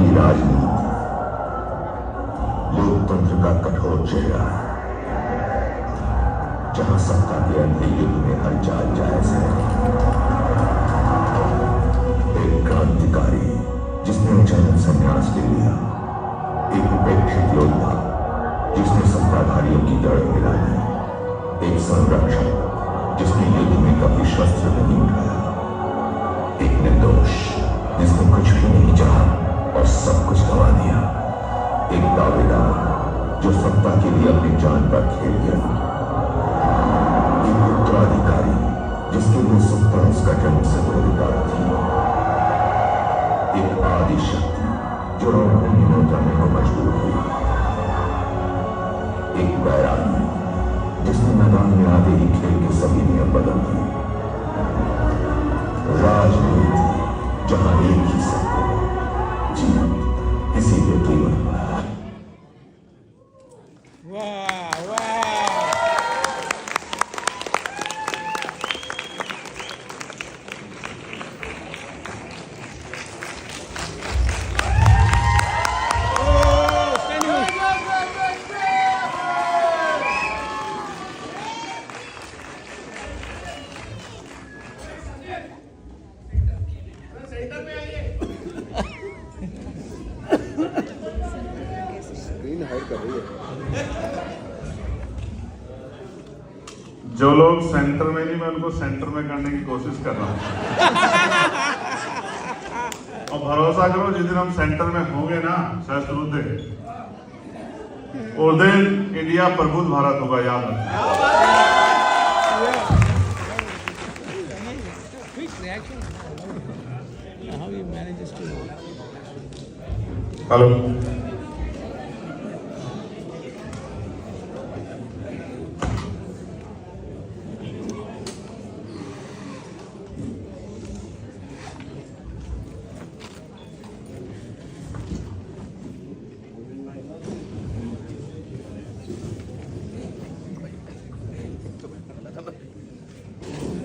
की राजनीति, लोकतंत्र का कठोर चेहरा, जहां सत्ता के अंधे युद्ध में हर चाल जायज है। एक क्रांतिकारी जिसने अचानक संन्यास ले लिया, एक उपेक्षित योद्धा जिसने सत्ताधारियों की जड़ मिला दी, एक संरक्षक जिसने युद्ध में कभी शस्त्र नहीं उठाया, एक निर्दोष जिसने कुछ भी नहीं चाहा और सब कुछ गंवा दिया, एक दावेदार जो सत्ता के लिए अपनी जान पर खेल गया, एक उत्तराधिकारी जिसके लिए सत्ता उसका जन्म से अधिकार थी, एक आदि शक्ति जो रणभूमि करने को मजबूर हुई, एक बैरागी जिसने मैदान में आते ही खेल के सभी नियम बदल दिए। राजनीति जहां एक ही सत्य है, जीत किसी भी कीमत पर। वाह वाह, स्क्रीन हाइड कर रही है। जो लोग सेंटर में नहीं, मैं उनको सेंटर में करने की कोशिश कर रहा हूँ। और भरोसा करो, जिस दिन हम सेंटर में होंगे ना शस्त्रुद्ध, उस दिन इंडिया प्रबुद्ध भारत होगा, याद रखना। quick reaction. How he manages to. Hello,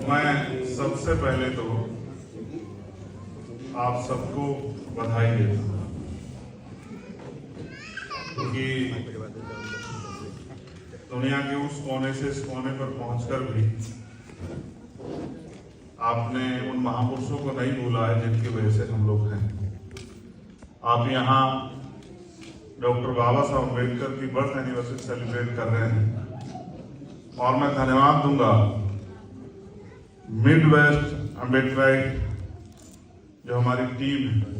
मैं सबसे पहले तो आप सबको बधाई देता हूँ, क्योंकि दुनिया के उस कोने से इस कोने पर पहुंचकर भी आपने उन महापुरुषों को नहीं भूला है जिनकी वजह से हम लोग हैं। आप यहाँ डॉक्टर बाबा साहब अम्बेडकर की बर्थ एनिवर्सरी सेलिब्रेट कर रहे हैं, और मैं धन्यवाद दूंगा मिड वेस्ट अम्बेडकराइट जो हमारी टीम है,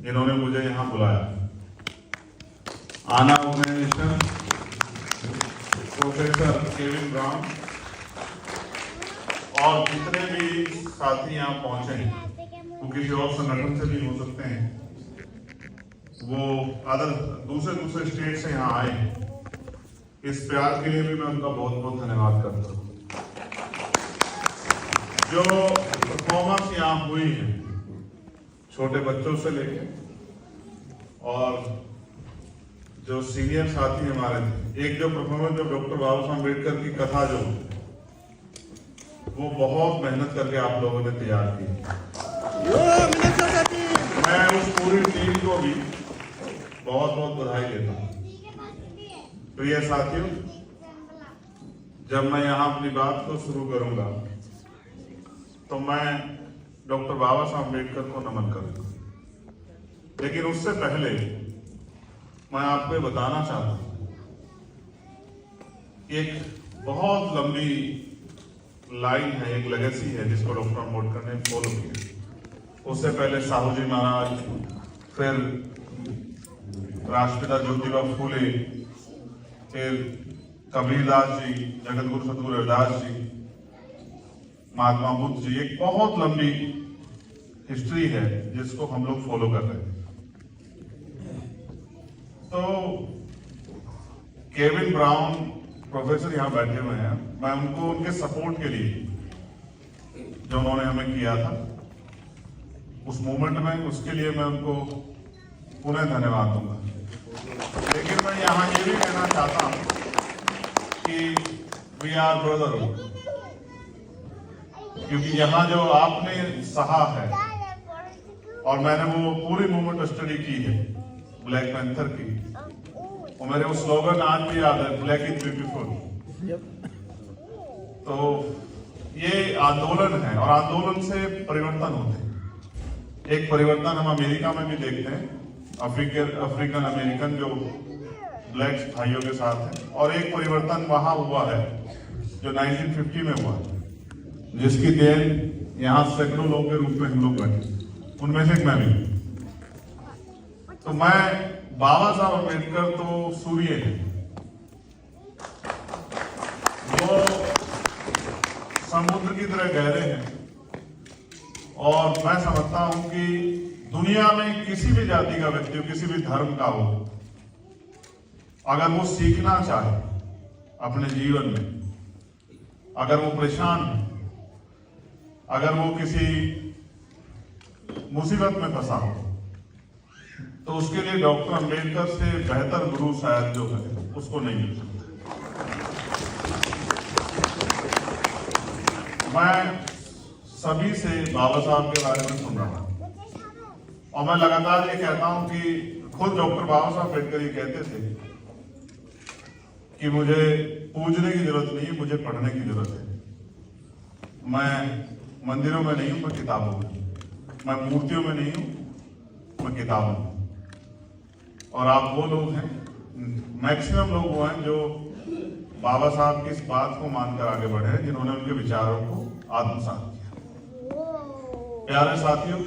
जिन्होंने मुझे यहाँ बुलाया। आना ऑर्गेनाइजेशन, प्रोफेसर केविन ब्राउन और जितने भी साथी यहाँ पहुंचे हैं, वो किसी और संगठन से भी हो सकते हैं, वो दूसरे स्टेट से यहाँ आए। इस प्यार के लिए भी मैं उनका बहुत बहुत धन्यवाद करता हूँ। जो परफॉर्मेंस यहाँ हुई है, छोटे बच्चों से लेके और जो सीनियर साथी हमारे थे, एक जो परफॉर्मेंस जो डॉक्टर बाबा साहब अम्बेडकर की कथा जो वो बहुत मेहनत करके आप लोगों ने तैयार की। मैं उस पूरी टीम को भी बहुत बहुत बधाई देता हूँ। प्रिय साथियों, जब मैं यहाँ अपनी बात को शुरू करूंगा तो मैं डॉक्टर बाबा साहब अम्बेडकर को नमन करूंगा, लेकिन उससे पहले मैं आपको ये बताना चाहता हूं, एक बहुत लंबी लाइन है, एक लेगेसी है जिसको डॉक्टर अम्बेडकर ने फॉलो किया। उससे पहले साहू जी महाराज, फिर राष्ट्रपिता ज्योतिबा फूले, फिर कबीरदास जी, जगत गुरु सतगुरु रविदास जी, महात्मा बुद्ध जी। एक बहुत लंबी हिस्ट्री है जिसको हम लोग फॉलो कर रहे हैं। तो केविन ब्राउन प्रोफेसर यहाँ बैठे हुए हैं, मैं उनको उनके सपोर्ट के लिए जो उन्होंने हमें किया था उस मूवमेंट में, उसके लिए मैं उनको पुनः धन्यवाद दूंगा। लेकिन मैं यहाँ ये भी कहना चाहता हूँ कि वी आर ब्रदरहुड, क्योंकि यहाँ जो आपने सहा है और मैंने वो पूरी मूवमेंट स्टडी की है ब्लैक पैंथर की, और मेरे वो स्लोगन आज भी याद है, ब्लैक इज ब्यूटीफुल। तो ये आंदोलन है और आंदोलन से परिवर्तन होते हैं। एक परिवर्तन हम अमेरिका में भी देखते हैं, अफ्रीकन अमेरिकन जो ब्लैक भाइयों के साथ है, और एक परिवर्तन वहां हुआ है जो 1950 में हुआ, जिसकी देन यहाँ सैकड़ों लोग के रूप में हम लोग बैठे, उनमें से मैं भी। तो मैं बाबा साहब अम्बेडकर तो सूर्य है, वो समुद्र की तरह गहरे हैं, और मैं समझता हूं कि दुनिया में किसी भी जाति का व्यक्ति हो, किसी भी धर्म का हो, अगर वो सीखना चाहे अपने जीवन में, अगर वो परेशान है, अगर वो किसी मुसीबत में फंसा हो, तो उसके लिए डॉक्टर अंबेडकर से बेहतर गुरु शायद जो है उसको नहीं मिल सकता। मैं सभी से बाबा साहब के बारे में सुन रहा हूं, और मैं लगातार ये कहता हूं कि खुद डॉक्टर बाबा साहब अम्बेडकर ये कहते थे कि मुझे पूजने की जरूरत नहीं है, मुझे पढ़ने की जरूरत है। मैं मंदिरों में नहीं हूं, मैं किताबों में, मैं मूर्तियों में नहीं हूं, मैं किताबों में। और आप वो लोग हैं, मैक्सिमम लोग वो हैं जो बाबा साहब की इस बात को मानकर आगे बढ़े हैं, जिन्होंने उनके विचारों को आत्मसात किया। प्यारे साथियों,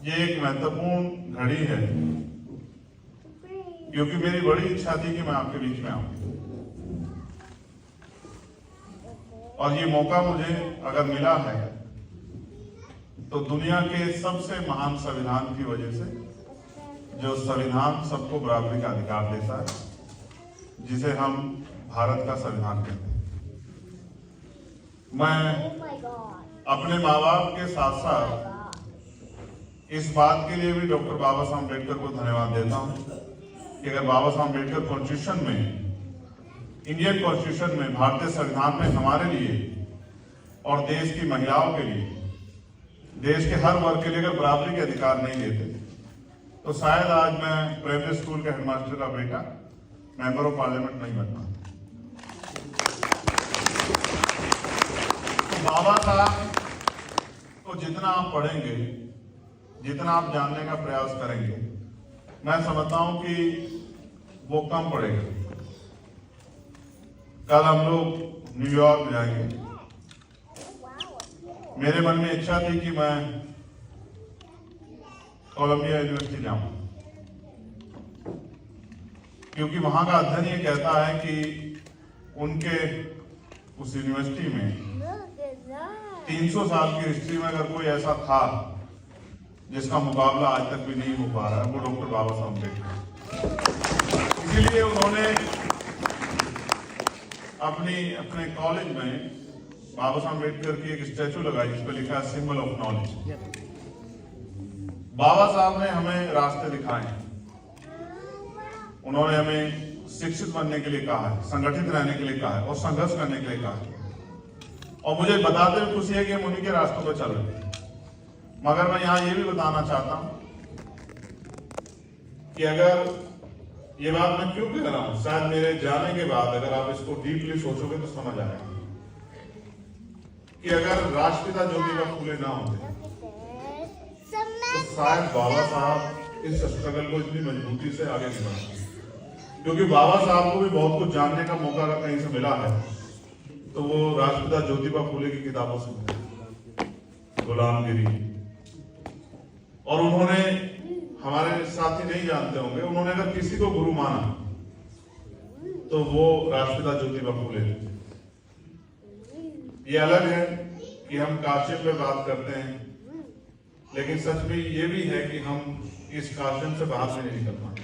ये एक महत्वपूर्ण घड़ी है, क्योंकि मेरी बड़ी इच्छा थी कि मैं आपके बीच में आऊं, और ये मौका मुझे अगर मिला है तो दुनिया के सबसे महान संविधान की वजह से, जो संविधान सबको बराबरी का अधिकार देता है, जिसे हम भारत का संविधान कहते हैं। मैं अपने माँ बाप के साथ साथ इस बात के लिए भी डॉक्टर बाबा साहब अम्बेडकर को धन्यवाद देता हूं कि अगर बाबा साहब अम्बेडकर कॉन्स्टिट्यूशन में, इंडियन कॉन्स्टिट्यूशन में, भारतीय संविधान में हमारे लिए और देश की महिलाओं के लिए, देश के हर वर्ग के लिए अगर बराबरी के अधिकार नहीं देते, तो शायद आज मैं प्राइमरी स्कूल के हेडमास्टर का बेटा मेंबर ऑफ पार्लियामेंट नहीं बनता। तो बाबा साहब को जितना आप पढ़ेंगे, जितना आप जानने का प्रयास करेंगे, मैं समझता हूं कि वो कम पड़ेगा। कल हम लोग न्यूयॉर्क जाएंगे। मेरे मन में इच्छा थी कि मैं कोलंबिया यूनिवर्सिटी जाऊं, क्योंकि वहां का अध्ययन ये कहता है कि उनके उस यूनिवर्सिटी में 300 साल की हिस्ट्री में अगर कोई ऐसा था जिसका मुकाबला आज तक भी नहीं हो पा रहा है, वो डॉक्टर बाबा साहब अम्बेडकर। इसीलिए उन्होंने अपने कॉलेज में बाबा साहब अम्बेडकर की एक स्टैचू लगाई, जिस पर लिखा है सिंबल ऑफ नॉलेज। बाबा साहब ने हमें रास्ते दिखाए हैं, उन्होंने हमें शिक्षित बनने के लिए कहा है, संगठित रहने के लिए कहा है, और संघर्ष करने के लिए कहा है। और मुझे बताते हुए खुशी है कि हम उन्हीं के रास्तों पर चल रहे हैं। मगर मैं यहां ये भी बताना चाहता हूं कि अगर ये बात मैं क्यों कह रहा हूं, शायद मेरे जाने के बाद अगर आप इसको डीपली सोचोगे तो समझ आएगा कि अगर राष्ट्रपिता ज्योतिबा फूले ना होते तो शायद बाबा साहब इस स्ट्रगल को इतनी मजबूती से आगे नहीं बढ़ाते। क्योंकि बाबा साहब को भी बहुत कुछ जानने का मौका अगर कहीं से मिला है तो वो राष्ट्रपिता ज्योतिबा फूले की किताबों से मिला, गुलामगिरी। और उन्होंने, हमारे साथी नहीं जानते होंगे, उन्होंने अगर किसी को गुरु माना तो वो राष्ट्रपिता ज्योतिबा फूले। ये अलग है कि हम काशिम पे बात करते हैं, लेकिन सच में ये भी है कि हम इस काशिम से बाहर से नहीं निकल पाते।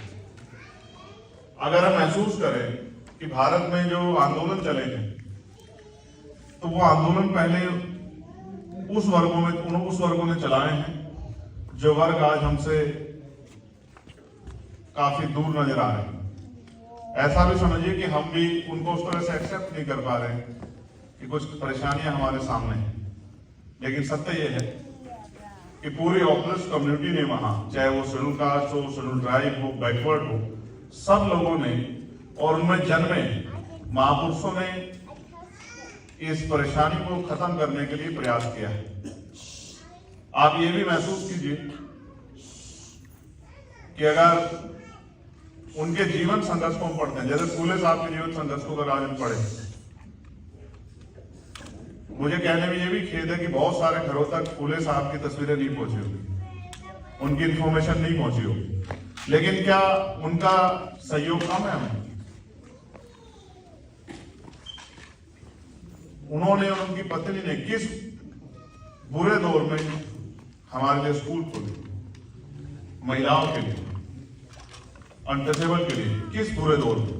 अगर हम महसूस करें कि भारत में जो आंदोलन चले हैं, तो वो आंदोलन पहले उस वर्गों ने चलाए हैं जो वर्ग आज हमसे काफी दूर नजर आ रहे हैं। ऐसा भी समझिए कि हम भी उनको उस तरह से एक्सेप्ट नहीं कर पा रहे हैं कि कुछ परेशानियां हमारे सामने हैं। लेकिन सत्य ये है कि पूरी ऑपरेस्ट कम्युनिटी ने वहां, चाहे वो शेड्यूल कास्ट हो, शेड्यूल ट्राइब हो, बैकवर्ड हो, सब लोगों ने और उनमें जन्मे महापुरुषों ने इस परेशानी को खत्म करने के लिए प्रयास किया है। आप ये भी महसूस कीजिए कि अगर उनके जीवन संघर्ष को हम पढ़ते हैं, जैसे फूले साहब के जीवन संघर्ष को अगर आज हम पढ़े, मुझे कहने में ये भी खेद है कि बहुत सारे घरों तक फूले साहब की तस्वीरें नहीं पहुंची होगी, उनकी इंफॉर्मेशन नहीं पहुंची होगी, लेकिन क्या उनका सहयोग कम है हमें? उन्होंने और उनकी पत्नी ने किस बुरे दौर में हमारे लिए स्कूल खोले, महिलाओं के लिए, अनटचेबल के लिए, किस बुरे दौर में,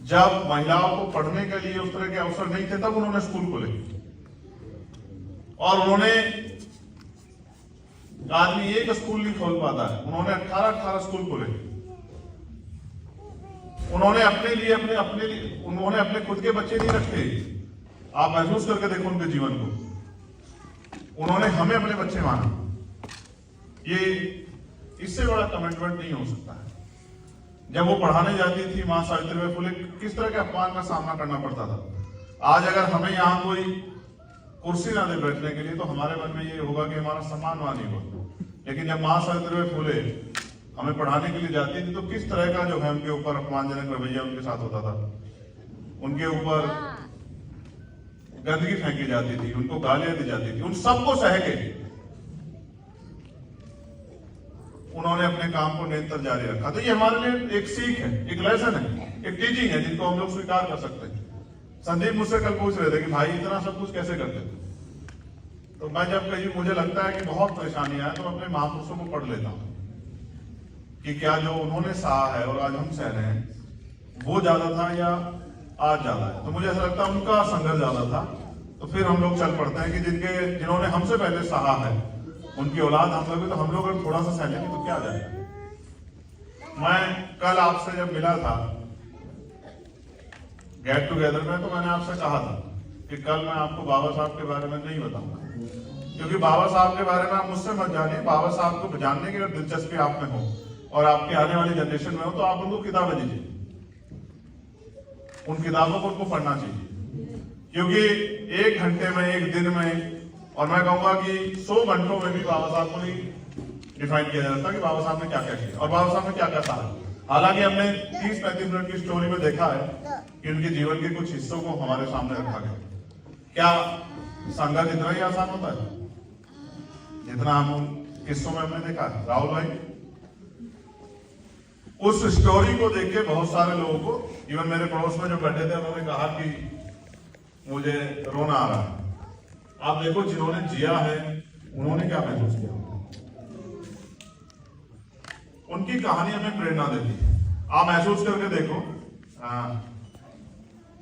जब महिलाओं को पढ़ने के लिए उस तरह के अवसर नहीं थे, तब उन्होंने स्कूल खोले। और उन्होंने, आदमी एक स्कूल नहीं खोल पाता है, उन्होंने 18 स्कूल खोले। उन्होंने अपने लिए उन्होंने अपने खुद के बच्चे नहीं रखे। आप महसूस करके देखो उनके जीवन को, उन्होंने हमें अपने बच्चे माना। ये इससे बड़ा कमिटमेंट नहीं हो सकता है। जब वो पढ़ाने जाती थी मां सावित्रीबाई फुले, किस तरह के अपमान का सामना करना पड़ता था। आज अगर हमें यहाँ कोई कुर्सी ना दे बैठने के लिए, तो हमारे मन में ये होगा कि हमारा सम्मानवान ही हो। लेकिन जब मां सावित्रीबाई फुले हमें पढ़ाने के लिए जाती थी, तो किस तरह का जो है उनके ऊपर अपमानजनक रवैया उनके साथ होता था। उनके ऊपर गंदगी फेंकी जाती थी, उनको गालियां दी जाती थी। उन सबको सह के उन्होंने अपने काम को निरंतर जारी रखा। तो ये हमारे लिए एक सीख है, एक लेसन है, एक टीचिंग है, जिनको हम लोग स्वीकार कर सकते हैं। संदीप मुझसे कल पूछ रहे थे कि भाई इतना सब कुछ कैसे करते थे। तो मैं जब कहीं मुझे लगता है कि बहुत परेशानियां हैं, तो अपने महापुरुषों को पढ़ लेता हूं कि क्या जो उन्होंने सहा है और आज हम सह रहे हैं, वो ज्यादा था या आज ज्यादा है। तो मुझे ऐसा लगता है उनका संघर्ष ज्यादा था। तो फिर हम लोग चल पड़ते हैं कि जिन्होंजिन्होंने हमसे पहले सहा है, उनकी औलाद हम लोग, तो हम लोग अगर थोड़ा सा सह लेंगे तो क्या जाएगा। मैं कल आपसे जब मिला था गेट टुगेदर में, तो मैंने आपसे कहा था कि कल मैं आपको बाबा साहब के बारे में नहीं बताऊंगा, क्योंकि बाबा साहब के बारे में आप मुझसे मत जानिए। बाबा साहब को जानने की अगर दिलचस्पी आप में हो और आपकी आने वाली जनरेशन में हो, तो आप उनको किताबें दीजिए, उन किताबों को उनको पढ़ना चाहिए। क्योंकि 1 घंटे में, 1 दिन में, और मैं कहूंगा कि 100 घंटों में भी बाबा साहब को नहीं डिफाइन किया जा सकता कि बाबा साहब ने क्या क्या किया और बाबा साहब ने क्या क्या कहा। हालांकि हमने 30-35 मिनट की स्टोरी में देखा है कि उनके जीवन के कुछ हिस्सों को हमारे सामने रखा गया। क्या संघर्ष इतना ही आसान होता है जितना हम उन किस्सों में हमने देखा है? राहुल भाई, उस स्टोरी को देख के बहुत सारे लोगों को, इवन मेरे पड़ोस में जो बैठे थे, उन्होंने कहा कि मुझे रोना आ रहा है। आप देखो, जिन्होंने जिया है उन्होंने क्या महसूस किया, उनकी कहानी हमें प्रेरणा देती है। आप महसूस करके देखो,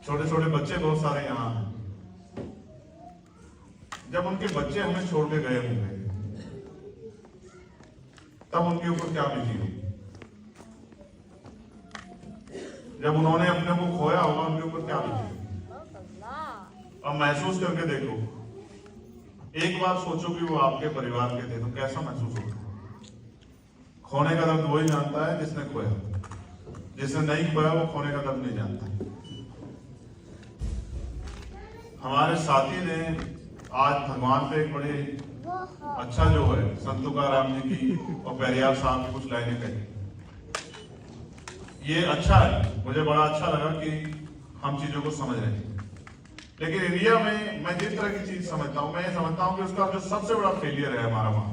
छोटे छोटे बच्चे बहुत सारे यहाँ हैं। जब उनके बच्चे हमें छोड़ के गए होंगे, तब उनके ऊपर क्या बीती होगी। जब उन्होंने अपने को खोया होगा, उनके ऊपर क्या बीती होगी। अब महसूस करके देखो, एक बार सोचो कि वो आपके periवार के थे, तो कैसा महसूस होगा। खोने का दर्द वही जानता है जिसने खोया, जिसने नहीं खोया वो खोने का दर्द नहीं जानता। हमारे साथी ने आज भगवान पे एक बड़े अच्छा जो है संत तुकाराम जी की और पेरियार साहब की कुछ लाइनें कही। ये अच्छा है, मुझे बड़ा अच्छा लगा कि हम चीजों को समझ रहे हैं। लेकिन इंडिया में मैं जिस तरह की चीज समझता हूं, मैं ये समझता हूं कि उसका जो सबसे बड़ा फेलियर है हमारा वहां,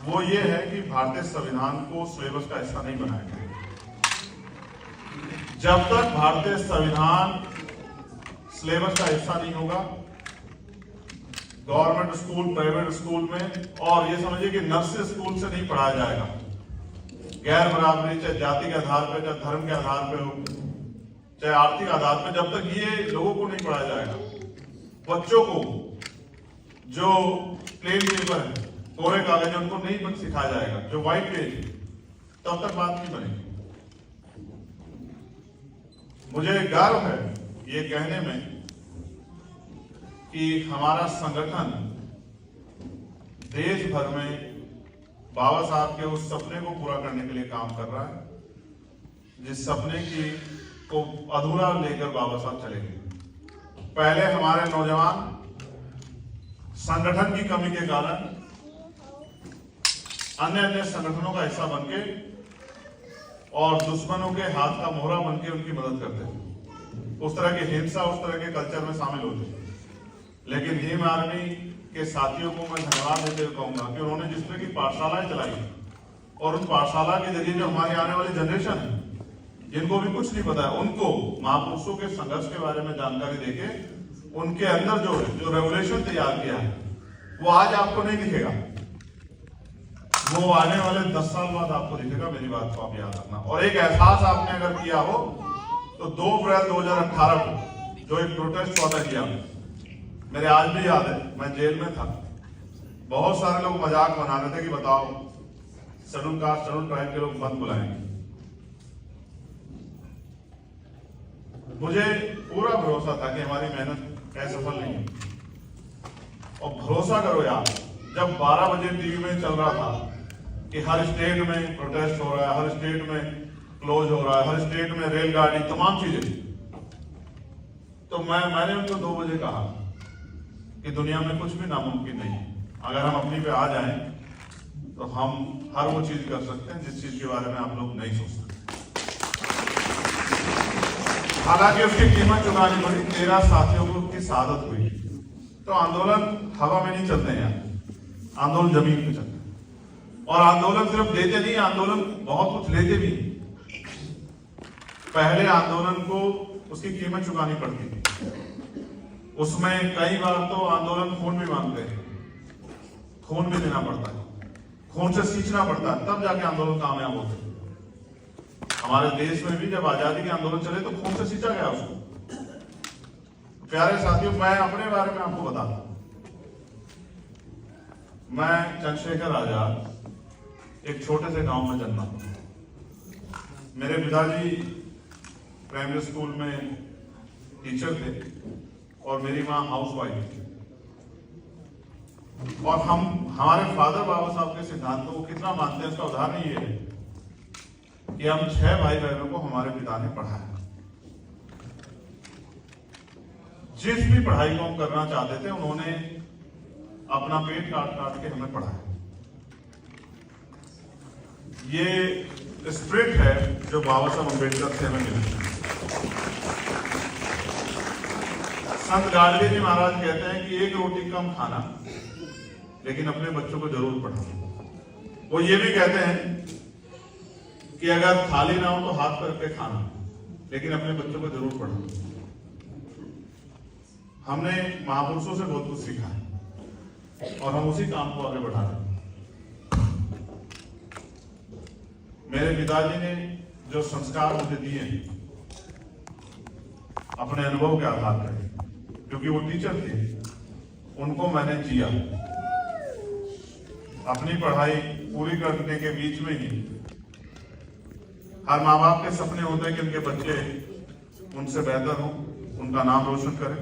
वो ये है कि भारतीय संविधान को सिलेबस का हिस्सा नहीं बनाया गया। जब तक भारतीय संविधान सिलेबस का हिस्सा नहीं होगा, गवर्नमेंट स्कूल, प्राइवेट स्कूल में, और ये समझिए कि नर्सरी स्कूल से नहीं पढ़ाया जाएगा। गैर बराबरी, चाहे जाति के आधार पर, चाहे धर्म के आधार पर हो, चाहे आर्थिक आधार पर, जब तक ये लोगों को नहीं पढ़ाया जाएगा, बच्चों को जो प्लेन पेपर है, कोरे कागज, उनको नहीं सिखाया जाएगा, जो व्हाइट पेज, तब तक बात नहीं बनेगी। मुझे गर्व है ये कहने में कि हमारा संगठन देश भर में बाबा साहब के उस सपने को पूरा करने के लिए काम कर रहा है, जिस सपने को अधूरा लेकर बाबा साहब चले गए। पहले हमारे नौजवान संगठन की कमी के कारण अन्य संगठनों का हिस्सा बनके और दुश्मनों के हाथ का मोहरा बनके उनकी मदद करते थे। उस तरह की हिंसा, उस तरह के कल्चर में शामिल होते। लेकिन भीम आर्मी के साथियों को मैं धन्यवाद देते हुए कहूंगा कि उन्होंने जिस तरह की पाठशालाएं चलाई और उन पाठशाला के जरिए जो हमारी आने वाली जनरेशन है, जिनको भी कुछ नहीं पता है, उनको महापुरुषों के संघर्ष के बारे में जानकारी देके उनके अंदर जो रेवोल्यूशन तैयार किया है, वो आज आपको नहीं दिखेगा, वो आने वाले 10 साल बाद आपको दिखेगा। मेरी बात को आप याद रखना। और एक एहसास आपने अगर किया हो तो 2 अप्रैल 2018 को जो एक प्रोटेस्ट हुआ था किया, मेरे आज भी याद है, मैं जेल में था। बहुत सारे लोग मजाक बना रहे थे कि बताओ शेड्यूल कास्ट शेड्यूल ट्राइब के लोग मत बुलाएंगे। मुझे पूरा भरोसा था कि हमारी मेहनत असफल नहीं है। और भरोसा करो यार, जब 12 बजे टीवी में चल रहा था कि हर स्टेट में प्रोटेस्ट हो रहा है, हर स्टेट में क्लोज हो रहा है, हर स्टेट में रेलगाड़ी, तमाम चीजें, तो मैंने उनको 2 बजे कहा कि दुनिया में कुछ भी नामुमकिन नहीं है। अगर हम अपनी पे आ जाएं तो हम हर वो चीज कर सकते हैं जिस चीज के बारे में आप लोग नहीं सोचते। हालांकि उसकी कीमत चुकानी पड़ी, 13 साथियों को की शहादत हुई। तो आंदोलन हवा में नहीं चलते हैं, आंदोलन जमीन पे चलते हैं। और आंदोलन सिर्फ देते नहीं, आंदोलन बहुत कुछ लेते भी। पहले आंदोलन को उसकी कीमत चुकानी पड़ती थी। उसमें कई बार तो आंदोलन खून भी मांगते हैं, खून भी देना पड़ता है, खून से सींचना पड़ता है, तब जाके आंदोलन कामयाब होते हैं। हमारे देश में भी जब आजादी के आंदोलन चले तो खून से सींचा गया उसको। प्यारे साथियों, मैं अपने बारे में आपको बताता हूं। मैं चंद्रशेखर आजाद एक छोटे से गांव में जन्मा। मेरे पिताजी प्राइमरी स्कूल में टीचर थे और मेरी माँ हाउसवाइफ थी। और हमारे फादर बाबा साहब के सिद्धांतों को कितना मानते हैं, उसका उदाहरण ये है कि हम 6 भाई बहनों को हमारे पिता ने पढ़ाया। जिस भी पढ़ाई को हम करना चाहते थे, उन्होंने अपना पेट काट काट के हमें पढ़ाया। ये स्पिरिट है जो बाबा साहब अम्बेडकर से हमें मिली। संत गाडगे जी महाराज कहते हैं कि 1 रोटी कम खाना, लेकिन अपने बच्चों को जरूर पढ़ाना। वो ये भी कहते हैं कि अगर थाली ना हो तो हाथ पर रख के खाना, लेकिन अपने बच्चों को जरूर पढ़ाना। हमने महापुरुषों से बहुत कुछ सीखा है और हम उसी काम को आगे बढ़ा रहे हैं। मेरे पिताजी ने जो संस्कार मुझे दिए अपने अनुभव के आधार पर, क्योंकि वो टीचर थे, उनको मैंने जिया। अपनी पढ़ाई पूरी करने के बीच में ही हर माँ बाप के सपने होते हैं कि उनके बच्चे उनसे बेहतर हों, उनका नाम रोशन करें।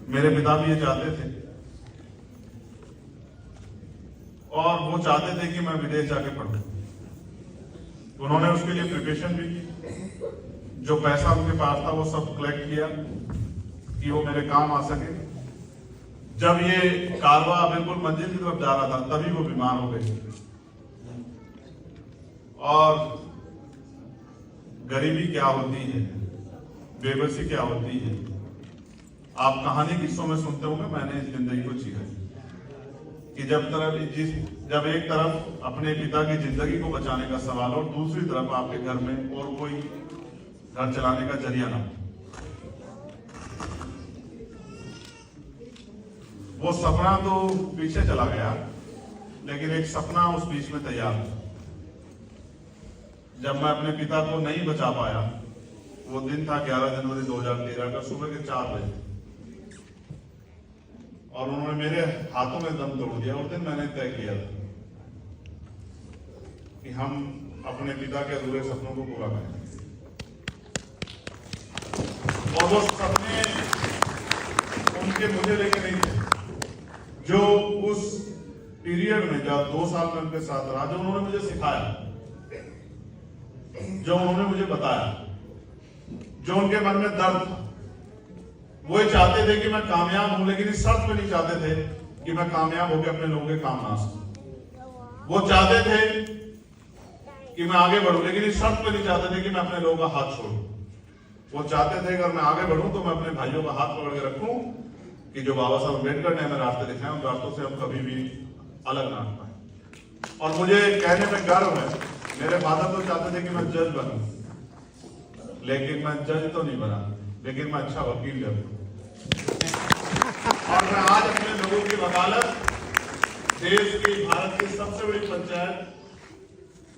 मेरे पिता भी ये चाहते थे और वो चाहते थे कि मैं विदेश जाके पढ़ूं। उन्होंने उसके लिए प्रिपरेशन भी की। जो पैसा उनके पास था वो सब कलेक्ट किया कि वो मेरे काम आ सके। जब ये कारवा बिल्कुल मंजिल की तरफ जा रहा था, तभी वो बीमार हो गए। और गरीबी क्या होती है, बेबसी क्या होती है, आप कहानी किस्सों में सुनते होंगे। मैंने इस जिंदगी को जी है कि जब एक तरफ अपने पिता की जिंदगी को बचाने का सवाल और दूसरी तरफ आपके घर में और कोई घर चलाने का जरिया ना हो। वो सपना तो पीछे चला गया, लेकिन एक सपना उस बीच में तैयार था। जब मैं अपने पिता को नहीं बचा पाया, वो दिन था 11 जनवरी 2013 का सुबह के 4 बजे, और उन्होंने मेरे हाथों में दम तोड़ दिया। उस दिन मैंने तय किया था कि हम अपने पिता के अधूरे सपनों को पूरा करें। और वो सपने उनके मुझे लेके नहीं थे। जो उस पीरियड में, जब 2 साल में उनके साथ रहा, जो उन्होंने मुझे सिखाया, जो उन्होंने मुझे बताया, जो उनके मन में दर्द था, वो ये चाहते थे कि मैं कामयाब हूं, लेकिन इस शर्त में नहीं चाहते थे कि मैं कामयाब होकर अपने लोगों के काम ना सकूं। वो चाहते थे कि मैं आगे बढ़ूं, लेकिन इस शर्त में नहीं चाहते थे कि मैं अपने लोगों का हाथ छोड़ूं। वो चाहते थे अगर मैं आगे बढ़ूं तो मैं अपने भाइयों का हाथ पकड़ के रखूं कि जो बाबा साहब अम्बेडकर ने हमें रास्ते दिखाए, उन रास्तों से हम कभी भी अलग ना हो पाए। और मुझे कहने में गर्व है, मेरे फादर तो चाहते थे कि मैं जज बनूं, लेकिन मैं जज तो नहीं बना, लेकिन मैं अच्छा वकील बन। और मैं आज अपने लोगों की वकालत देश की, भारत की सबसे बड़ी पंचायत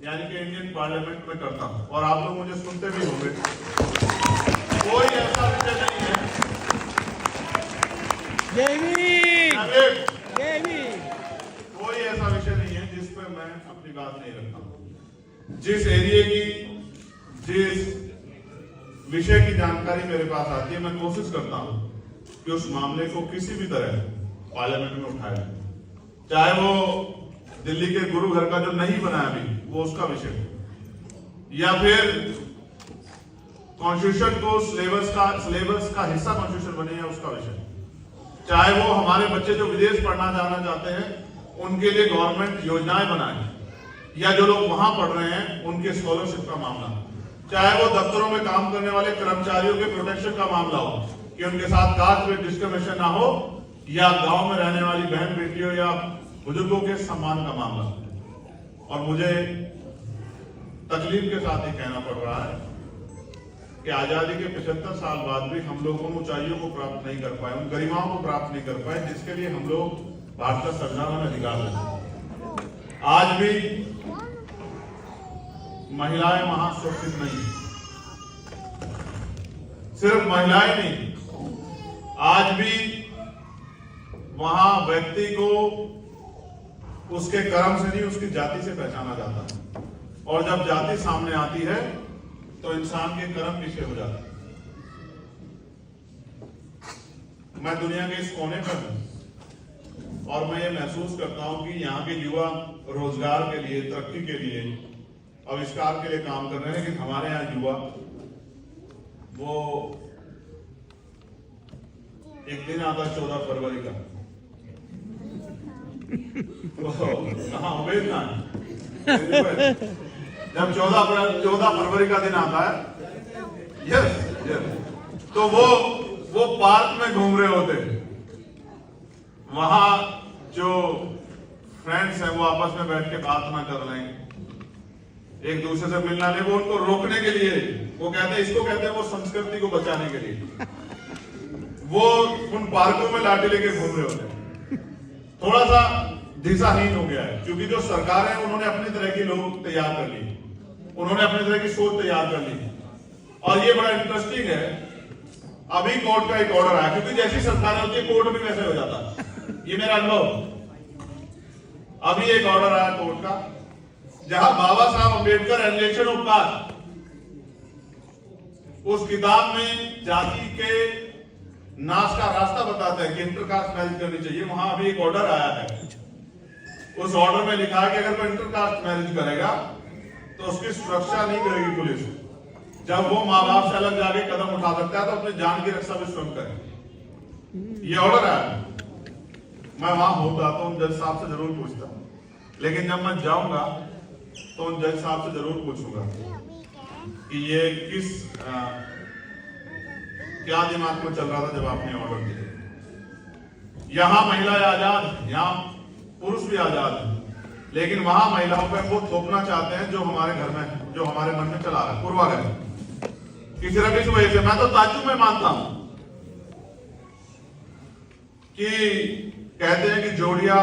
यानी कि इंडियन पार्लियामेंट में करता हूं। और आप लोग मुझे सुनते भी होंगे। कोई ऐसा विषय नहीं है, कोई ऐसा विषय नहीं है जिस पर मैं अपनी बात नहीं रखता हूं। जिस एरिया की, जिस विषय की जानकारी मेरे पास आती है, मैं कोशिश करता हूं कि उस मामले को किसी भी तरह पार्लियामेंट में उठाया जाए। चाहे वो दिल्ली के गुरु घर का जो नहीं बना अभी, वो उसका विषय, या फिर कॉन्स्टिट्यूशन को सिलेबस का हिस्सा कॉन्स्टिट्यूशन बने, या उसका विषय, चाहे वो हमारे बच्चे जो विदेश पढ़ना जाना चाहते हैं उनके लिए गवर्नमेंट योजनाएं बनाए, या जो लोग वहां पढ़ रहे हैं उनके स्कॉलरशिप का मामला, चाहे वो दफ्तरों में काम करने वाले कर्मचारियों के प्रोटेक्शन का मामला हो कि उनके साथ कास्ट में डिस्क्रिमिनेशन ना हो, या गांव में रहने वाली बहन बेटियों या बुजुर्गों के सम्मान का मामला। और मुझे तकलीफ के साथ ही कहना पड़ रहा है कि आजादी के 75 साल बाद भी हम लोग उन ऊंचाइयों को प्राप्त नहीं कर पाए, उन गरिमाओं को प्राप्त नहीं कर पाए जिसके लिए हम लोग भारत का संविधान में अधिकार लेते। आज भी महिलाएं वहां सुरक्षित नहीं, सिर्फ महिलाएं नहीं, आज भी वहां व्यक्ति को उसके कर्म से नहीं, उसकी जाति से पहचाना जाता है। और जब जाति सामने आती है तो इंसान के कर्म पीछे हो जाते हैं। मैं दुनिया के इस कोने पर हूं और मैं ये महसूस करता हूं कि यहाँ के युवा रोजगार के लिए, तरक्की के लिए, आविष्कार के लिए काम कर रहे हैं, लेकिन हमारे यहाँ युवा वो एक दिन आता 14 फरवरी का, कहाँ उम्मीद ना है, जब 14 फरवरी का दिन आता है, यस, तो वो पार्क में घूम रहे होते हैं। वहां जो फ्रेंड्स हैं वो आपस में बैठ के बात ना कर रहे हैं, एक दूसरे से मिलना नहीं, वो उनको रोकने के लिए, वो कहते हैं, इसको कहते हैं वो संस्कृति को बचाने के लिए वो उन पार्कों में लाठी लेके घूम रहे होते हैं। थोड़ा सा दिशाहीन हो गया है, क्योंकि जो सरकार है उन्होंने अपनी तरह के लोग तैयार कर लिए, उन्होंने अपनी तरह की सोच तैयार कर ली। और ये बड़ा इंटरेस्टिंग है, अभी कोर्ट का एक ऑर्डर आया, क्योंकि जैसी सरकार होती है कोर्ट भी वैसे हो जाता है, ये मेरा अनुभव। अभी एक ऑर्डर आया कोर्ट का, जहां बाबा Saheb Ambedkar alienation of cast, उस किताब में जाति के नाश का रास्ता बताते हैं कि इंटरकास्ट मैरिज करनी चाहिए। वहां अभी एक ऑर्डर आया है, उस ऑर्डर में लिखा है कि अगर कोई इंटरकास्ट मैरिज करेगा तो उसकी सुरक्षा नहीं करेगी पुलिस। जब वो माँ बाप से अलग जाके कदम उठा सकता है तो अपनी जान की रक्षा भी स्वयं करे। ये ऑर्डर है। मैं वहां होता तो उन जज साहब से जरूर पूछता, लेकिन जब मैं जाऊंगा तो उन जज साहब से जरूर पूछूंगा कि ये किस क्या दिमाग में चल रहा था जब आपने ऑर्डर दिया। यहां महिलाएं आजाद, यहां पुरुष भी आजाद है, लेकिन वहां महिलाओं पर वो थोपना चाहते हैं जो हमारे घर में, जो हमारे मन में चला रहा है पूर्वाग्रह किसी न किसी वजह से। मैं तो ताज्जुब में मानता हूं कि कहते हैं कि जोड़िया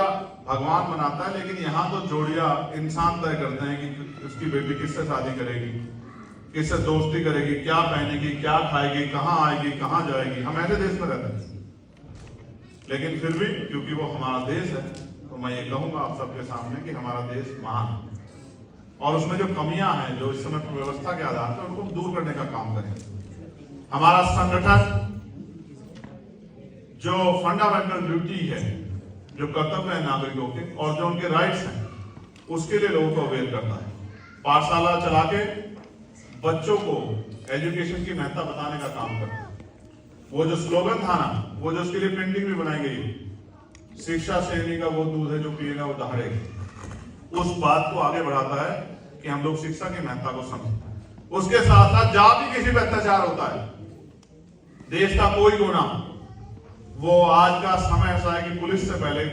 भगवान बनाता है, लेकिन यहां तो जोड़िया इंसान तय करते हैं कि उसकी बेटी किससे शादी करेगी, किससे दोस्ती करेगी, क्या पहनेगी, क्या खाएगी, कहां आएगी, कहां जाएगी। हम ऐसे देश में रहते हैं, लेकिन फिर भी क्योंकि वो हमारा देश है तो मैं ये कहूंगा आप सबके सामने कि हमारा देश महान है, और उसमें जो कमियां हैं, जो इस समय व्यवस्था के आधार पर, उनको दूर करने का काम करें। हमारा संगठन जो फंडामेंटल ड्यूटी है, जो कर्तव्य है नागरिकों के और जो उनके राइट्स हैं, उसके लिए लोगों को अवेयर करता है। पाठशाला चला के बच्चों को एजुकेशन की महत्ता बताने का काम करता है। वो जो स्लोगन था ना, वो जो उसके लिए प्रिंटिंग भी बनाई गई, शिक्षा सेनी का वो दूध है जो पिएगा वो दहाड़ेगा, उस बात को आगे बढ़ाता है कि हम लोग शिक्षा की महत्ता को समझें। उसके साथ साथ जहां भी किसी पर अत्याचार होता है, देश का कोई कोना, वो आज का समय ऐसा है कि पुलिस से पहले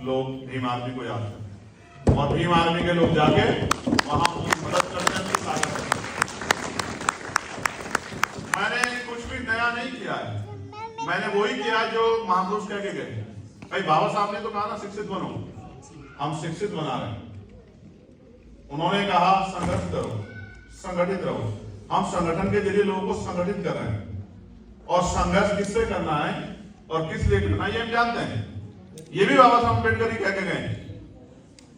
लोग भीम आर्मी को याद करते हैं और भीम आर्मी के लोग जाके वहां उनकी मदद करते हैं, उनकी सहायता करते हैं। मैंने कुछ भी नया नहीं किया है, मैंने वही किया जो महापुरुष कह के गए। भाई बाबा साहब ने तो कहा ना शिक्षित बनो, हम शिक्षित बना रहे हैं। उन्होंने कहा संघर्ष करो, संगठित रहो। हम संगठन के जरिए लोगों को संगठित कर रहे हैं और संघर्ष किससे करना है और किस लिए करना है ये हम जानते हैं। ये भी बाबा साहब अम्बेडकर ही कह के गए।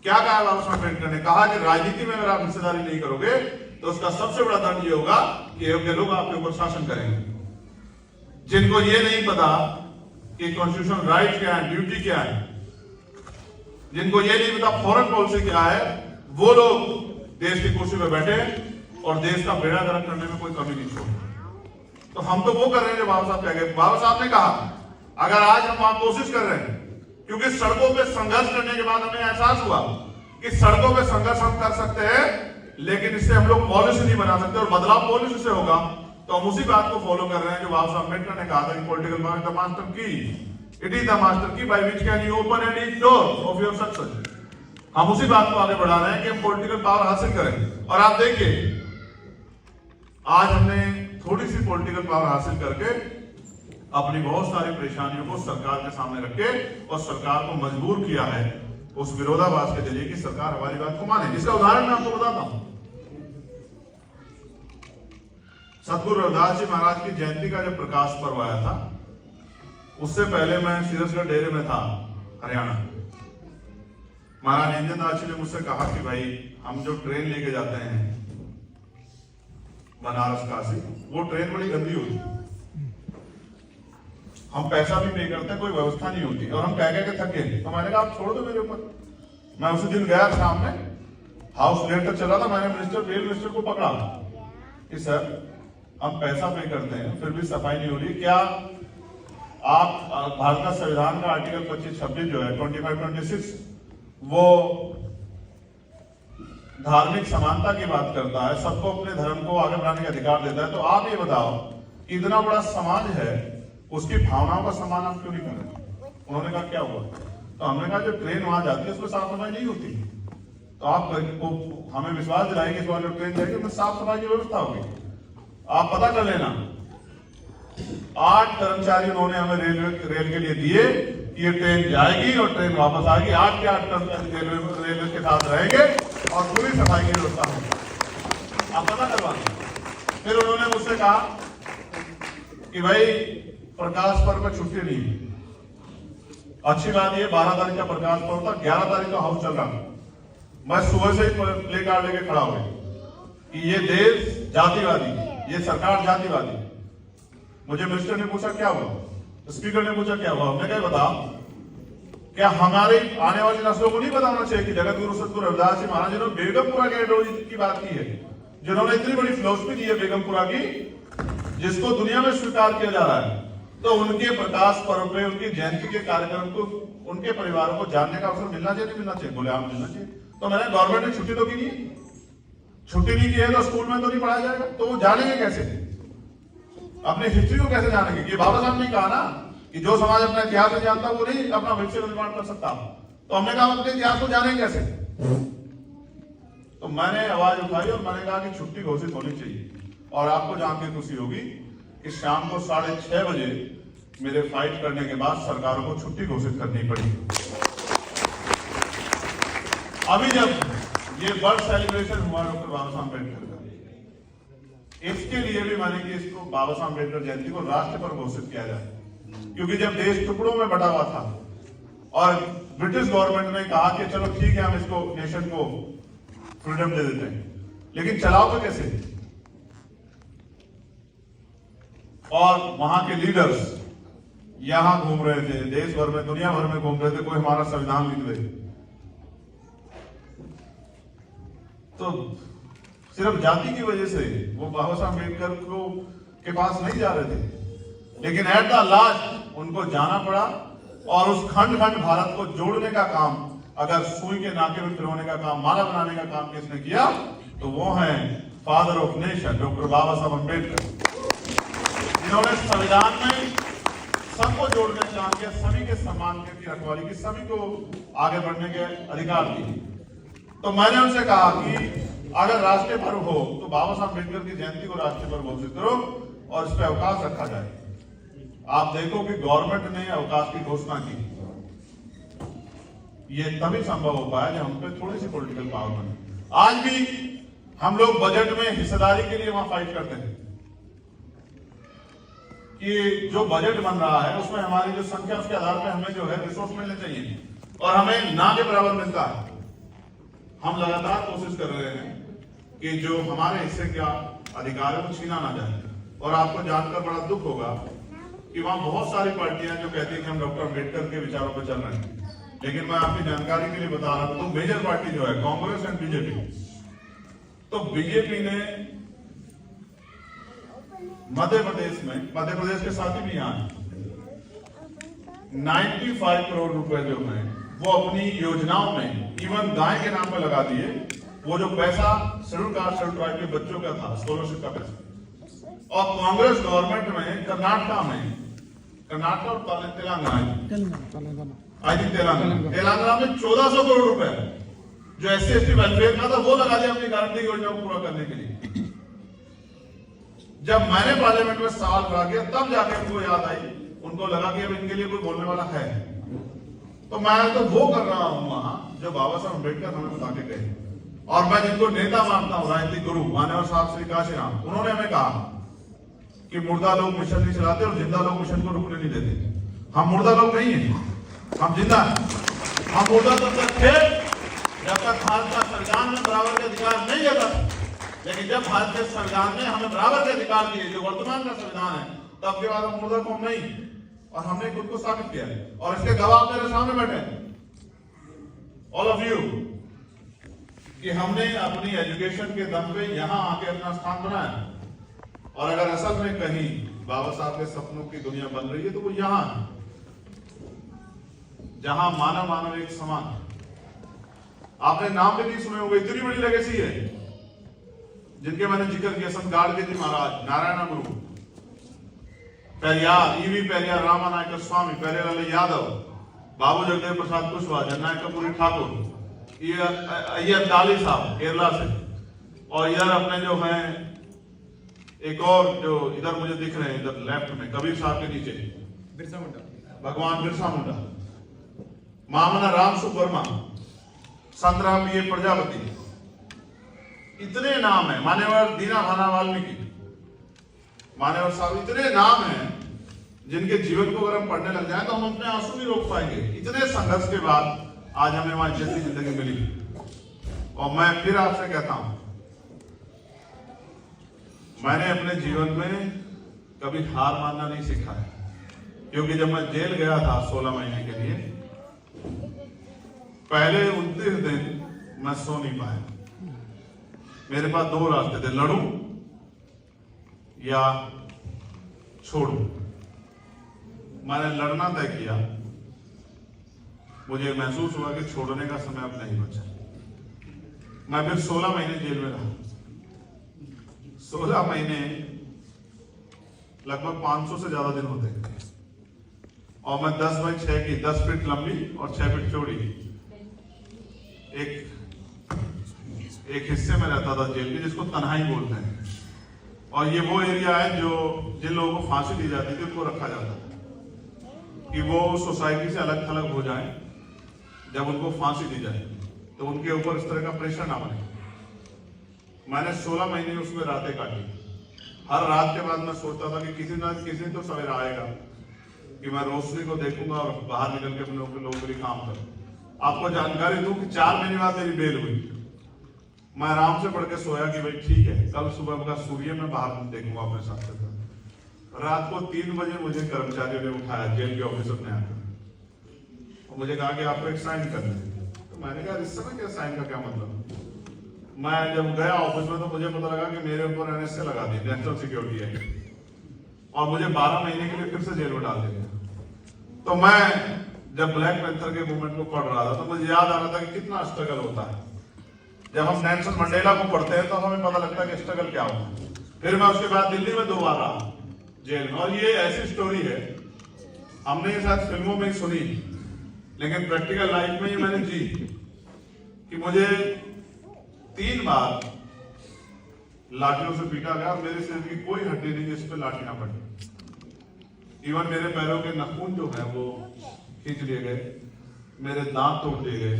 क्या कहा बाबा साहब अम्बेडकर ने? कहा कि राजनीति में अगर आप हिस्सेदारी नहीं करोगे तो उसका सबसे बड़ा दंड ये होगा कि योग्य लोग आपके ऊपर शासन करेंगे। जिनको ये नहीं पता कि कॉन्स्टिट्यूशनल राइट क्या है, ड्यूटी क्या है, जिनको ये नहीं पता फॉरेन पॉलिसी क्या है, वो लोग देश की कुर्सी पर बैठे और देश का बेड़ा गर्क करने में कोई कमी नहीं छोड़। तो हम तो वो कर रहे हैं जो बाबा साहब कह गए। बाबा साहब ने कहा अगर आज हम वहां कोशिश कर रहे हैं, क्योंकि सड़कों पे संघर्ष करने के बाद हमें एहसास हुआ कि सड़कों पे संघर्ष हम कर सकते हैं, लेकिन इससे हम लोग पॉलिसी नहीं बना सकते और बदलाव पॉलिसी से होगा। तो हम उसी बात को फॉलो कर रहे हैं जो बाबा साहब अम्बेडकर ने कहा था कि political power is the master की, इट इज द मास्टर की by which can you open and each door of your success. हम उसी बात को आगे बढ़ा रहे हैं कि हम पॉलिटिकल पावर हासिल करें। और आप देखिए आज हमने थोड़ी सी पॉलिटिकल पावर हासिल करके अपनी बहुत सारी परेशानियों को सरकार के सामने रखे और सरकार को मजबूर किया है उस विरोधाभास के जरिए कि सरकार हमारी बात को माने। जिसका उदाहरण मैं आपको बताता हूं। सतगुरु रविदास जी महाराज की जयंती का जब प्रकाश पर्व आया था, उससे पहले मैं सीरसगढ़ डेरे में था, हरियाणा। महाराज निरंजन दास जी ने मुझसे कहा कि भाई हम जो ट्रेन लेके जाते हैं बनारस काशी, वो ट्रेन बड़ी गंदी होती, हम पैसा भी पे करते हैं, कोई व्यवस्था नहीं होती और हम कह के थक गए। तो मैंने कहा आप छोड़ दो मेरे ऊपर। मैं उसी दिन गया शाम में, हाउस लेट तक चला था, मैंने रेल मिनिस्टर को पकड़ा कि सर हम पैसा पे करते हैं फिर भी सफाई नहीं हो रही, क्या आप भारत का संविधान का आर्टिकल 25-26 जो है 25-26 वो धार्मिक समानता की बात करता है, सबको अपने धर्म को आगे बढ़ाने का अधिकार देता है, तो आप ये बताओ इतना बड़ा समाज है उसकी भावनाओं का सम्मान आप क्यों नहीं कर रहे? उन्होंने कहा क्या हुआ? तो हमने कहा जो ट्रेन वहां जाती है उसमें साफ सफाई नहीं होती, तो आप हमें विश्वास दिलाएं कि इस बार जो ट्रेन जाएगी उसमें साफ सफाई की व्यवस्था होगी। आप पता कर लेना। 8 कर्मचारी उन्होंने हमें रेल के लिए दिए कि ये ट्रेन जाएगी और ट्रेन वापस आएगी। 8 के 8 कर्मचारी रेलवे के साथ रहेंगे और पूरी सफाई की व्यवस्था होगी। आप पता करवा। फिर उन्होंने मुझसे कहा कि भाई प्रकाश पर्व में छुट्टी नहीं। अच्छी बात ये 12 तारीख का प्रकाश पर्व था, 11 तारीख का हाउस चल रहा था। मैं सुबह से ही प्ले कार्ड लेके खड़ा हो गया कि ये देश जातिवादी, ये सरकार जातिवादी। मुझे मिनिस्टर ने पूछा क्या हुआ, स्पीकर ने पूछा क्या हुआ, हमने कहा बताओ क्या हमारे आने वाली नस्लों को नहीं पता होना चाहिए कि जगत गुरु सतगुरु रविदास जी महाराज जी ने बेगमपुरा के आइडियोलॉजी की बात की है, जिन्होंने इतनी बड़ी फिलोसफी दी है बेगमपुरा की, जिसको दुनिया में स्वीकार किया जा रहा है। तो उनके प्रकाश पर्व पे उनकी जयंती के कार्यक्रम को उनके परिवारों को जानने का अवसर मिलना चाहिए, नहीं मिलना चाहिए? बोले आप मिलना चाहिए। तो मैंने गवर्नमेंट ने छुट्टी तो की नहीं, छुट्टी नहीं की है तो स्कूल में तो नहीं पढ़ाया जाएगा, तो वो जानेंगे कैसे? अपनी हिस्ट्री को कैसे जानेंगे? ये बाबा साहब ने कहा ना कि जो समाज अपना इतिहास नहीं जानता वो नहीं अपना भविष्य निर्माण कर सकता। तो हमने कहा अपने इतिहास को जानेंगे कैसे? तो मैंने आवाज उठाई और मैंने कहा कि छुट्टी घोषित होनी चाहिए। और आपको जान के खुशी होगी कि शाम को 6:30 बजे मेरे फाइट करने के बाद सरकारों को छुट्टी घोषित करनी पड़ी। अभी जब ये बर्थ सेलिब्रेशन हुआ डॉक्टर बाबा साहब अम्बेडकर का, इसके लिए भी माने कि इसको बाबा साहब अम्बेडकर जयंती को राष्ट्र पर घोषित किया जाए, क्योंकि जब देश टुकड़ों में बटा हुआ था और ब्रिटिश गवर्नमेंट ने कहा कि चलो ठीक है हम इसको नेशन को फ्रीडम दे देते हैं, लेकिन चलाओगे कैसे? और वहां के लीडर्स यहां घूम रहे थे, देश भर में दुनिया भर में घूम रहे थे, कोई हमारा संविधान लिख दे। तो सिर्फ जाति की वजह से वो बाबा साहब अम्बेडकर को के पास नहीं जा रहे थे, लेकिन एट द लास्ट उनको जाना पड़ा। और उस खंड खंड भारत को जोड़ने का काम, अगर सुई के नाके में पिरोने का काम, माला बनाने का काम किसने किया, तो वो है फादर ऑफ नेशन डॉक्टर बाबा साहब अम्बेडकर, जिन्होंने संविधान में सबको जोड़ने का काम किया, सभी के सम्मान की रखवाली की, सभी को आगे बढ़ने के अधिकार दिए। तो मैंने उनसे कहा कि अगर राष्ट्रीय पर्व हो तो बाबा साहब अम्बेडकर की जयंती को राष्ट्रीय पर्व घोषित करो और इस पर अवकाश रखा जाए। आप देखो कि गवर्नमेंट ने अवकाश की घोषणा की, ये तभी संभव हो पाया जब हम पे थोड़ी सी पॉलिटिकल पावर बने। आज भी हम लोग बजट में हिस्सेदारी के लिए वहां फाइट करते हैं कि जो बजट बन रहा है उसमें हमारी जो संख्या, उसके आधार पर हमें जो है रिसोर्स मिलने चाहिए, और हमें ना के बराबर मिलता है। हम लगातार कोशिश कर रहे हैं कि जो हमारे हिस्से का अधिकार है वो छीना ना जाए। और आपको जानकर बड़ा दुख होगा कि वहां बहुत सारी पार्टियां जो कहती हैं कि हम डॉक्टर अम्बेडकर के विचारों पर चल रहे हैं, लेकिन मैं आपकी जानकारी के लिए बता रहा हूं, तो मेजर पार्टी जो है कांग्रेस एंड बीजेपी, तो बीजेपी ने मध्य प्रदेश के साथ ही भी यहाँ 95 करोड़ रुपए जो है वो अपनी योजनाओं में इवन गाय के नाम पर लगा दिए। वो जो पैसा शेड्यूल कास्ट शेड्यूल ट्राइब के बच्चों का था, स्कॉलरशिप का पैसा। और कांग्रेस गवर्नमेंट में कर्नाटक और तेलंगाना में 1400 करोड़ रुपए जो SC/ST वेलफेयर का था वो लगा दिया अपनी गारंटी योजना को पूरा करने के लिए। जब मैंने पार्लियामेंट में सवाल करा किया तब जाके उनको याद आई, उनको लगा कि अब इनके लिए कोई बोलने वाला है। तो मैं तो वो कर रहा हूं वहां जो बाबा साहब अम्बेडकर हमें बता के गए। और मैं जिनको नेता मानता हूं, राजनीतिक गुरु मान्यवर साहब श्री काशीराम, उन्होंने हमें कहा कि मुर्दा लोग मिशन नहीं चलाते और जिंदा लोग मिशन को रुकने नहीं देते। हम मुर्दा लोग नहीं हैं, हम जिंदा हैं। हम मुर्दा तब तक थे जब तक भारत का संविधान में बराबर के अधिकार नहीं देता, लेकिन जब भारत के संविधान ने हमें बराबर के अधिकार दिए जो वर्तमान का संविधान है, तब के बाद हम मुर्दा कौम नहीं। और हमने खुद को साबित किया और इसके गवाह मेरे सामने बैठे ऑल ऑफ यू, कि हमने अपनी एजुकेशन के दम पे यहां आके अपना स्थान बनाया। और अगर असल में कहीं बाबा साहब के सपनों की दुनिया बन रही है तो वो यहां है, जहां मानव मानव एक समान। आपने नाम भी नहीं सुने होंगे, इतनी बड़ी लेगेसी है जिनके मैंने जिक्र किया। संत गाडगे जी महाराज, नारायण गुरु, पेरियार, ईवी पेरियार रामानायक स्वामी, पेरियार यादव, बाबू जगदेव प्रसाद कुशवाहा, जननायक कपूरी ठाकुर, ये अब्दाली साहब केरला से, और इधर अपने जो हैं एक और जो इधर मुझे दिख रहे हैं इधर लेफ्ट में कबीर साहब के नीचे बिरसा मुंडा, भगवान बिरसा मुंडा, मामना राम सुवर्मा, संतराम ये प्रजापति, इतने नाम है। मान्यवर दीना भाना वाल्मीकि, मान्यवर साहब, इतने नाम हैं जिनके जीवन को अगर हम पढ़ने लग जाए तो हम अपने आंसू नहीं रोक पाएंगे। इतने संघर्ष के बाद आज हमें वहां जैसी जिंदगी मिली। और मैं फिर आपसे कहता हूं, मैंने अपने जीवन में कभी हार मानना नहीं सीखा है, क्योंकि जब मैं जेल गया था 16 महीने के लिए, पहले 29 दिन मैं सो नहीं पाया। मेरे पास दो रास्ते थे, लड़ूं या छोड़ूं। मैंने लड़ना तय किया। मुझे महसूस हुआ कि छोड़ने का समय अब नहीं बचा। मैं फिर 16 महीने जेल में रहा। 16 महीने लगभग 500 से ज्यादा दिन होते हैं। और मैं 10 बाई 6 की 10 फीट लंबी और 6 फीट चौड़ी एक हिस्से में रहता था जेल के, जिसको तन्हाई बोलते हैं। और ये वो एरिया है जो जिन लोगों को फांसी दी जाती थी उनको रखा जाता था कि वो सोसाइटी से अलग थलग हो जाए। जब उनको फांसी दी जाए तो उनके ऊपर इस तरह का प्रेशर ना बने। मैंने 16 महीने उसमें रातें काटी। हर रात के बाद मैं सोचता था कि किसी ना किसी तो सवेरा आएगा कि मैं रोशनी को देखूंगा और बाहर निकल के अपने लोगों के लिए काम करूं। आपको जानकारी दूं कि 4 महीने बाद मेरी बेल हुई। मैं आराम से पढ़ के सोया कि भाई ठीक है, कल सुबह का सूर्य मैं बाहर देखूंगा अपने साथ। रात को 3 बजे मुझे कर्मचारियों ने उठाया जेल के ऑफिसर ने आकर और मुझे कहा कि आपको एक साइन करना है। तो मैंने कहा इस समय क्या साइन का क्या मतलब। मैं जब गया ऑफिस में तो मुझे पता लगा कि मेरे ऊपर NSA लगा दी, नेशनल सिक्योरिटी एक्ट, और मुझे 12 महीने के लिए फिर से जेल में डाल दिया। तो मैं जब ब्लैक पैंथर के मूवमेंट को पढ़ रहा था तो मुझे याद आ रहा था कि कितना स्ट्रगल होता है। जब हम नेल्सन मंडेला को पढ़ते हैं तो हमें पता लगता है कि स्ट्रगल क्या होता है। फिर मैं उसके बाद दिल्ली में 2 बार रहा जेल में, और ये ऐसी स्टोरी है हमने ये शायद फिल्मों में ही सुनी, लेकिन प्रैक्टिकल लाइफ में ही मैंने जी कि मुझे 3 बार लाठियों से पीटा गया और मेरे शरीर की कोई हड्डी नहीं जिस पे लाठी ना पड़ी। इवन मेरे पैरों के नाखून जो है वो खींच लिए गए, मेरे दांत तोड़ दिए गए,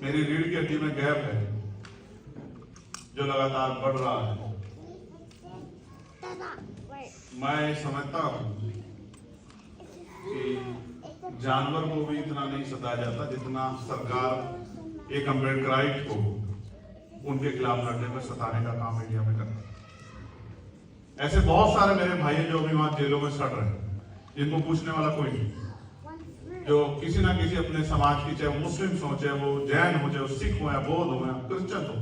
मेरी रीढ़ की हड्डी में गैप है जो लगातार बढ़ रहा है। मैं समझता हूं कि जानवर को भी इतना नहीं सताया जाता जितना सरकार एक अम्बेडकराइट को उनके खिलाफ लड़ने में सताने का काम इंडिया में करता है। ऐसे बहुत सारे मेरे भाई जो अभी वहां जेलों में सड़ रहे हैं, जिनको पूछने वाला कोई नहीं, जो किसी ना किसी अपने समाज की, चाहे मुस्लिम हो, चाहे वो जैन हो, चाहे वो सिख हो या बौद्ध हो या क्रिश्चियन हो,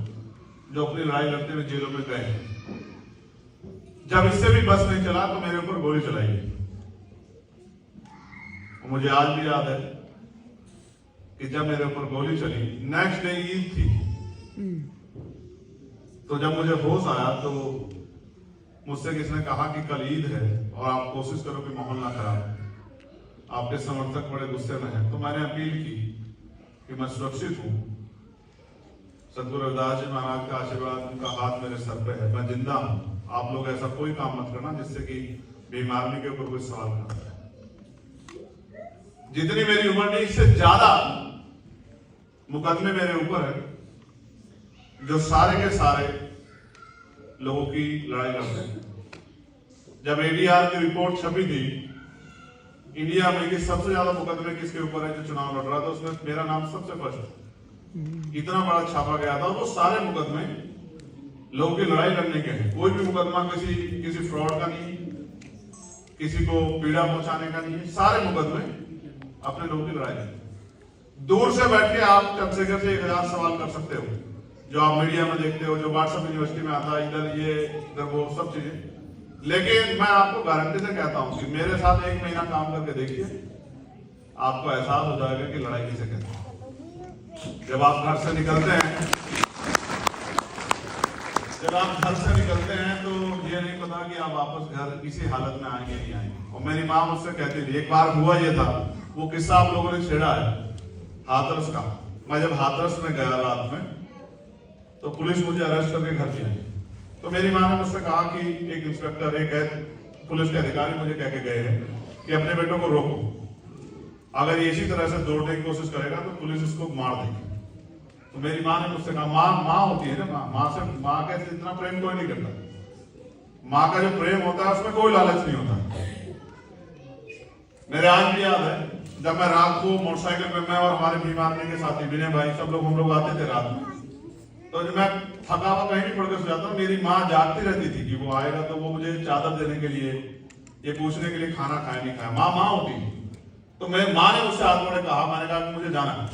जो अपनी लड़ाई लड़ते हुए जेलों में गए। जब इससे भी बस नहीं चला तो मेरे ऊपर गोली चलाई गई। मुझे आज भी याद है कि जब मेरे ऊपर गोली चली, नेक्स्ट डे ईद थी, तो जब मुझे होश आया तो मुझसे किसी ने कहा कि कल ईद है और आप कोशिश करो कि माहौल ना खराब, आपके समर्थक बड़े गुस्से में हैं। तो मैंने अपील की कि मैं सुरक्षित हूं, सदगुरु रविदास जी महाराज का आशीर्वाद, उनका हाथ मेरे सर पे है, मैं जिंदा हूं। आप लोग ऐसा कोई काम मत करना जिससे कि बीमारी के ऊपर कोई सवाल ना करे। जितनी मेरी उम्र नहीं, इससे ज्यादा मुकदमे मेरे ऊपर है, जो सारे के सारे लोगों की लड़ाई लड़ते हैं। जब ADR की रिपोर्ट छपी थी इंडिया में कि सबसे ज्यादा मुकदमे किसके ऊपर है जो चुनाव लड़ रहा था, उसमें मेरा नाम सबसे फर्स्ट। इतना बड़ा छापा गया था, वो सारे मुकदमे लोगों की लड़ाई लड़ने के हैं। कोई भी मुकदमा किसी फ्रॉड का नहीं, किसी को पीड़ा पहुंचाने का नहीं है, सारे मुकदमे अपने लोगों की लड़ाई लड़ने। दूर से बैठ के आप चंद्रशेखर से 1000 सवाल कर सकते हो, जो आप मीडिया में देखते हो, जो व्हाट्सएप यूनिवर्सिटी में आता है, इधर ये इधर वो सब चीजें। लेकिन मैं आपको गारंटी से कहता हूं कि मेरे साथ 1 महीना काम करके देखिए, आपको एहसास हो जाएगा कि लड़ाई किसे कहते हैं। जब आप घर से निकलते हैं तो ये नहीं पता कि आप वापस घर इसी हालत में आएंगे नहीं आएंगे। और मेरी माँ मुझसे कहती थी, एक बार हुआ ये था, वो किस्सा आप लोगों ने छेड़ा है हाथरस का। मैं जब हाथरस में गया रात में तो पुलिस मुझे अरेस्ट करके घर पे आई। तो मेरी माँ ने मुझसे कहा कि एक इंस्पेक्टर, एक पुलिस के अधिकारी मुझे कह के गए हैं कि अपने बेटों को रोको, अगर ये इसी तरह से दौड़ने की कोशिश करेगा तो पुलिस इसको मार देगी। तो मेरी माँ ने मुझसे कहा, माँ होती है ना, माँ के इतना प्रेम कोई नहीं करता। माँ का जो प्रेम होता है उसमें कोई लालच नहीं होता। मेरे आज भी याद है जब मैं रात को मोटरसाइकिल पे, मैं और हमारे बीमार के साथी विनय भाई, सब लोग हम लोग आते थे रात में, तो जब मैं थका हुआ कहीं भी पड़ के सो जाता हूँ, मेरी माँ जागती रहती थी कि वो आएगा तो वो मुझे चादर देने के लिए, ये पूछने के लिए खाना खाया नहीं खाया। माँ होती। तो मेरी माँ ने मुझसे हाथ जोड़े कहा, मैंने कहा कि मुझे जाना है,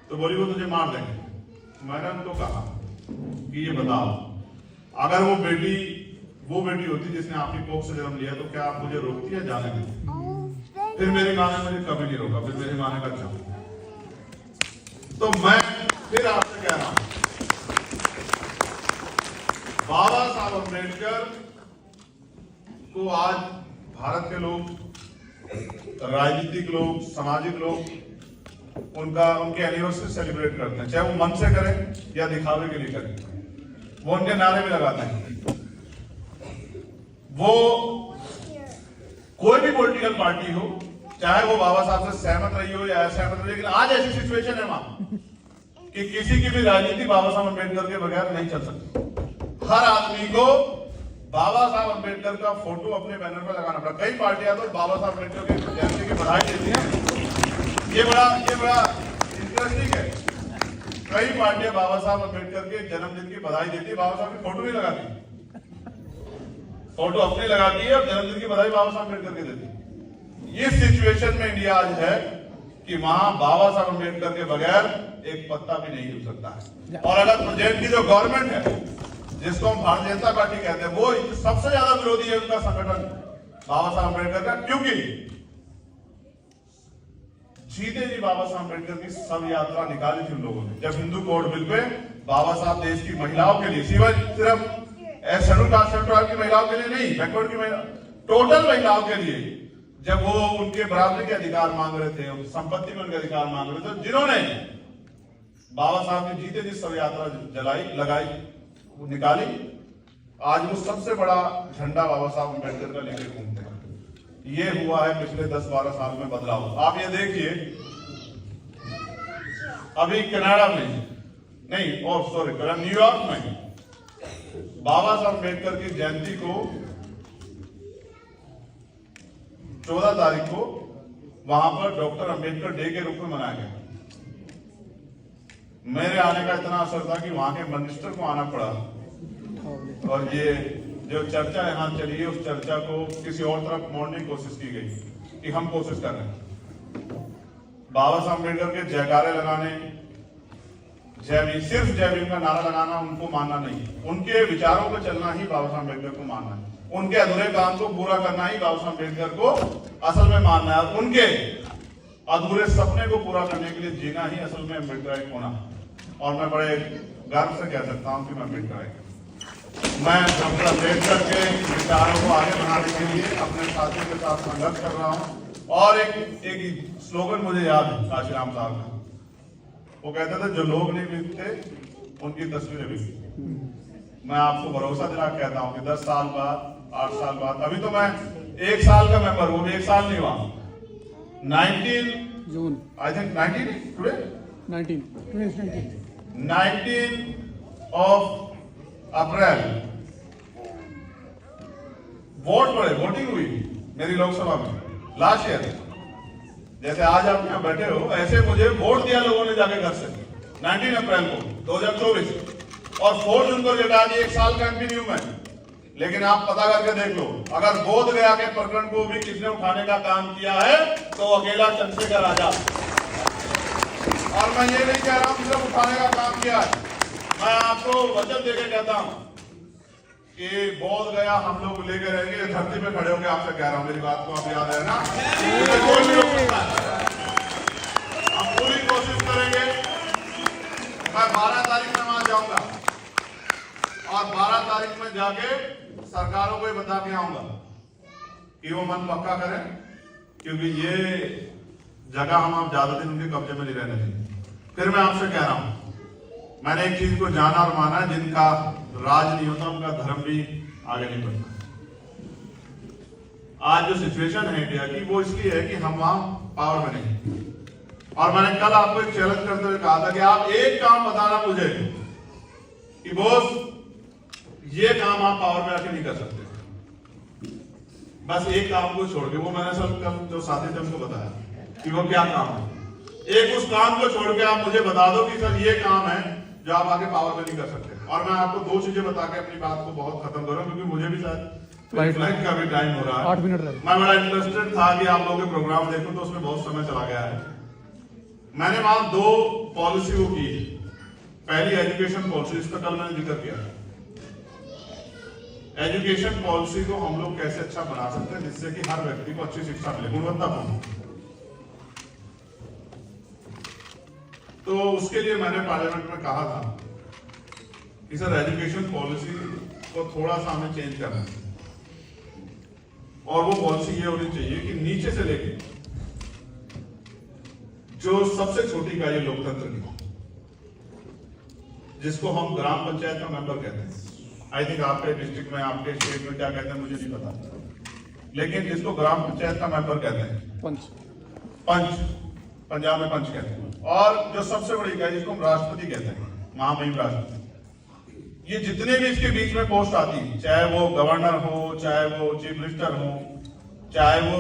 तो बोली वो तुझे मार देंगे। मैंने उनको कहा कि ये बताओ, अगर वो बेटी होती जिसने आपकी कोख से जन्म लिया, तो क्या आप मुझे रोकती है जाने देती? फिर मेरी माँ ने मुझे कभी नहीं रोका। फिर मेरी माँ ने कहा जाओ। तो मैं फिर आपसे कह रहा हूं, बाबा साहब अम्बेडकर को आज भारत के लोग, राजनीतिक लोग, सामाजिक लोग उनके एनिवर्सरी सेलिब्रेट करते हैं, चाहे वो मन से करें या दिखावे के लिए करें। वो उनके नारे भी लगाते हैं। वो कोई भी पॉलिटिकल पार्टी हो, चाहे वो बाबा साहब से सहमत रही हो या असहमत रही, लेकिन आज ऐसी सिचुएशन है वहां कि किसी की भी राजनीति बाबा साहब अम्बेडकर के बगैर नहीं चल सकती। हर आदमी को बाबा साहब अम्बेडकर का फोटो अपने बैनर पर लगाना पड़ा। कई पार्टियां तो बाबा साहब अम्बेडकर की जयंती की बधाई देती हैं। ये बड़ा इंटरेस्टिंग है। कई पार्टियां बाबा साहब अम्बेडकर के जन्मदिन की बधाई देती है, बाबा साहब की फोटो नहीं लगाती। फोटो अपनी लगाती है और जन्मदिन की बधाई बाबा साहब अम्बेडकर के देती है। इस सिचुएशन में इंडिया आज है कि वहां बाबा साहब अम्बेडकर के बगैर एक पत्ता भी नहीं हिल सकता है। और अगर प्रेजेंट की जो गवर्नमेंट है, जिसको हम भारतीय जनता पार्टी कहते हैं, वो सबसे ज्यादा विरोधी है उनका संगठन बाबा साहब अम्बेडकर का, क्योंकि जीते जी बाबा साहब अम्बेडकर की सब यात्रा निकाली थी उन लोगों ने। जब हिंदू कोड बिल पे बाबा साहब देश की महिलाओं के लिए, सिर्फ शेड्यूल कास्ट शेड्यूल ट्राइब की महिलाओं के लिए नहीं, बैकवर्ड की महिला, टोटल महिलाओं के लिए, जब वो उनके बराबरी के अधिकार मांग रहे थे, संपत्ति में उनके अधिकार मांग रहे थे, जिन्होंने बाबा साहब की जीते जी सब यात्रा लगाई, वो निकाली, आज वो सबसे बड़ा झंडा बाबा साहब अम्बेडकर का लेकर घूमते हैं। ये हुआ है पिछले 10-12 साल में बदलाव। आप ये देखिए, अभी कनाडा में नहीं, और सॉरी न्यूयॉर्क में बाबा साहब अम्बेडकर की जयंती को 14 तारीख को वहां पर डॉक्टर अम्बेडकर डे के रूप में मनाया गया। मेरे आने का इतना असर था कि वहां के मिनिस्टर को आना पड़ा, और ये जो चर्चा यहां चली है, उस चर्चा को किसी और तरफ मोड़ने की कोशिश की गई कि हम कोशिश कर रहे हैं बाबा साहब अम्बेडकर के जयकारे लगाने, जय भीम, सिर्फ जय भीम का नारा लगाना उनको मानना नहीं, उनके विचारों पर चलना ही बाबा साहब अम्बेडकर को मानना है, उनके अधूरे काम को पूरा करना ही बाबा साहब अम्बेडकर को असल में मानना है, और उनके अधूरे सपने को पूरा करने के लिए जीना ही असल में अम्बेडकर होना। और मैं बड़े गर्व से कह सकता हूं कि मैं अम्बेडकर, मैं डॉक्टर अम्बेडकर के विचारों को आगे बढ़ाने के लिए अपने साथियों के साथ संघर्ष कर रहा हूं। और एक स्लोगन मुझे याद है काशीराम साहब का, वो कहते थे जो लोग नहीं बिकते उनकी तस्वीरें बिकती। मैं आपको भरोसा दिला कहता हूं कि 10 साल बाद, 8 साल बाद, अभी तो मैं 1 साल का मेंबर हूं, 1 साल नहीं हुआ, 19 June I think 19 today 19 of April voting हुई मेरी लोकसभा में लास्ट ईयर। जैसे आज आप यहाँ बैठे हो, ऐसे मुझे वोट दिया लोगों ने जाके घर से 19 अप्रैल को 2024, और 4 जून को रिटायर किया, 1 साल का एमपी हूं मैं। लेकिन आप पता करके देख लो, अगर बोध गया के प्रकरण को भी किसने उठाने का काम किया है तो अकेला चंद्रशेखर आजाद। और मैं ये नहीं कह रहा हूं सिर्फ उठाने का काम किया है, मैं आपको वचन देके कहता हूं कि बोध गया हम लोग लेके रहेंगे, धरती पे खड़े होकर आपसे कह रहा हूं, मेरी बात को आप याद है ना, कोई भी रोक सकता है, हम पूरी कोशिश करेंगे। मैं 12 तारीख में वहां जाऊंगा और 12 तारीख में जाके सरकारों को बता के आऊंगा कि वो मन पक्का करें, क्योंकि ये जगह हम आप ज्यादा दिन उनके कब्जे में नहीं रहने देंगे। फिर मैं आपसे कह रहा हूं, मैंने एक चीज को जाना और माना, जिनका राज नहीं होता उनका धर्म भी आगे नहीं बढ़ता। आज जो सिचुएशन है इंडिया की, वो इसलिए है कि हम वहां पावर में नहीं। और मैंने कल आपको एक चैलेंज करते हुए कहा था कि आप एक काम बताना मुझे कि बॉस ये काम आप पावर में आके नहीं कर सकते, बस एक काम को छोड़ के। वो मैंने सब जो साथी थे उनको बताया कि वो क्या काम है, एक उस काम को छोड़ के आप मुझे बता दो कि सर ये काम है जो आप आगे पावर में नहीं कर सकते। और मैं आपको 2 चीजें बता के अपनी बात को बहुत खत्म करूं, क्योंकि मुझे भी शायद फ्लाइट का भी टाइम हो रहा है, 8 मिनट रहे। मैं बड़ा इंटरेस्टेड था कि आप लोगों के प्रोग्राम देखूं, तो उसमें बहुत समय चला गया है। मैंने वहां 2 पॉलिसी को की। पहली एजुकेशन पॉलिसी, इसका कल मैंने जिक्र किया। एजुकेशन पॉलिसी को हम लोग कैसे अच्छा बना सकते हैं जिससे कि हर व्यक्ति को अच्छी शिक्षा मिले, गुणवत्तापूर्ण। तो उसके लिए मैंने पार्लियामेंट में कहा था कि सर एजुकेशन पॉलिसी को थोड़ा सा हमें चेंज करना है, और वो पॉलिसी ये होनी चाहिए कि नीचे से लेके जो सबसे छोटी इकाई है लोकतंत्र की, जिसको हम ग्राम पंचायत का मेंबर कहते हैं, आई थिंक आपके डिस्ट्रिक्ट में, आपके स्टेट में क्या कहते हैं मुझे नहीं पता, लेकिन जिसको ग्राम पंचायत का मेंबर कहते हैं, पंच, पंजाब में पंच कहते हैं, और जो सबसे बड़ी इकाई जिसको हम राष्ट्रपति कहते हैं, महामहिम राष्ट्रपति, ये जितने भी इसके बीच में पोस्ट आती है, चाहे वो गवर्नर हो, चाहे वो चीफ मिनिस्टर हो, चाहे वो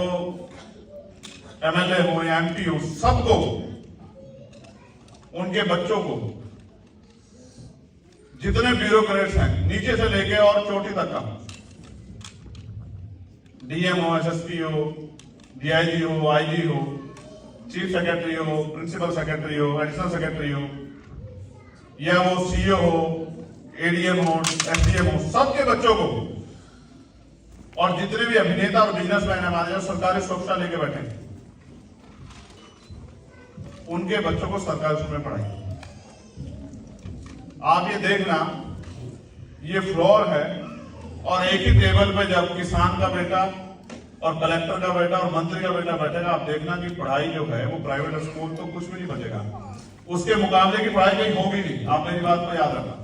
एमएलए हो या एमपी हो, सबको, उनके बच्चों को, जितने ब्यूरोक्रेट्स हैं नीचे से लेके और चोटी तक का, डीएम हो, एसएसपी हो, डीआईजी हो, आईजी हो, चीफ सेक्रेटरी हो, प्रिंसिपल सेक्रेटरी हो, एडिशनल सेक्रेटरी हो, या वो सीईओ हो, एडीएम हो, एसडीएम हो, सबके बच्चों को और जितने भी अभिनेता और बिजनेसमैन हमारे जो सरकारी सुरक्षा लेके बैठे हैं, उनके बच्चों को सरकारी स्कूल में पढ़ाइए। आप ये देखना, ये फ्लोर है और एक ही टेबल पे जब किसान का बेटा और कलेक्टर का बेटा और मंत्री का बेटा बैठेगा, आप देखना कि पढ़ाई जो है वो प्राइवेट स्कूल तो कुछ भी नहीं बचेगा, उसके मुकाबले की पढ़ाई कहीं होगी नहीं। आप मेरी बात को याद रखना।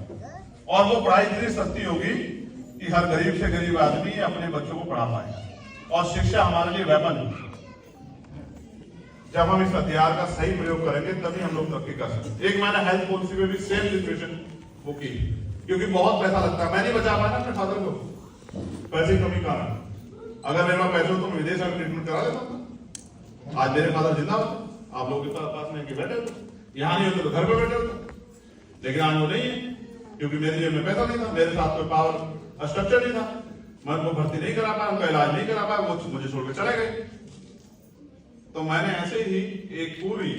और वो पढ़ाई इतनी सस्ती होगी कि हर गरीब से गरीब आदमी अपने बच्चों को पढ़ा पाए। और शिक्षा हमारे लिए वेपन है। जब हम इस हथियार का सही प्रयोग करेंगे तभी हम लोग तरक्की कर सकते हैं। एक मैंने हेल्थ पॉलिसी में भी सेम सिचुएशन वो की, क्योंकि बहुत पैसा लगता है। मैं नहीं बचा पाया अपने फादर को, पैसे की कमी कारण। अगर मेरे पास पैसे हो तो मैं विदेश में ट्रीटमेंट करा देता। आज मेरे फादर जिंदा होते, आप लोगों के पास में बैठे होते, यहाँ नहीं होते तो घर पे बैठे होते, लेकिन आज वो नहीं है क्योंकि मेरे जेब में पैसा नहीं था, मेरे साथ कोई पावर स्ट्रक्चर नहीं था, मैं उनको भर्ती नहीं करा पाया, उनका इलाज नहीं करा पाया, वो मुझे छोड़ के चले गए। तो मैंने ऐसे ही एक पूरी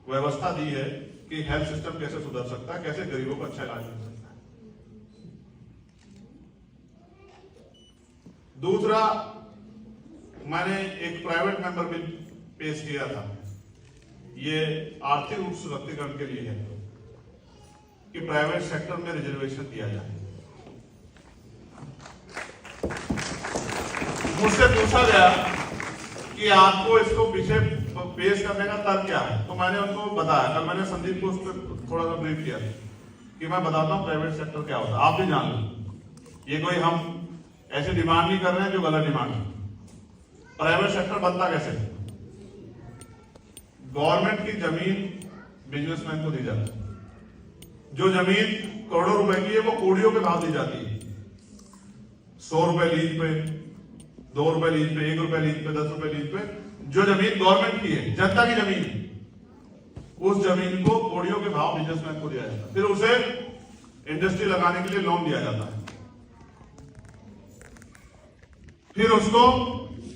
व्यवस्था दी है कि हेल्थ सिस्टम कैसे सुधर सकता है, कैसे गरीबों को अच्छा इलाज मिल सकता है। दूसरा, मैंने एक प्राइवेट मेंबर बिल पेश किया था। ये आर्थिक रूप से सशक्तिकरण के लिए है कि प्राइवेट सेक्टर में रिजर्वेशन दिया जाए। मुझसे पूछा गया कि आपको इसको विषय पेश करने का तर्क क्या है, तो मैंने उनको बताया। कल मैंने संदीप को उस पर थोड़ा सा ब्रीफ किया कि मैं बताता हूं प्राइवेट सेक्टर क्या होता है, आप भी जान लो। ये कोई हम ऐसी डिमांड नहीं कर रहे हैं जो गलत डिमांड है। प्राइवेट सेक्टर बनता कैसे? गवर्नमेंट की जमीन बिजनेसमैन को दी जाती है। जो जमीन करोड़ों रुपए की है वो कोड़ियों के भाव दी जाती है। 100 रुपए लीज पे, 2 रुपए लीज पे, 1 रुपए लीज पे, 10 रुपए लीज पे। जो जमीन गवर्नमेंट की है, जनता की जमीन, उस जमीन को कोड़ियों के भाव बिजनेसमैन को दिया जाता है। फिर उसे इंडस्ट्री लगाने के लिए लोन दिया जाता है। फिर उसको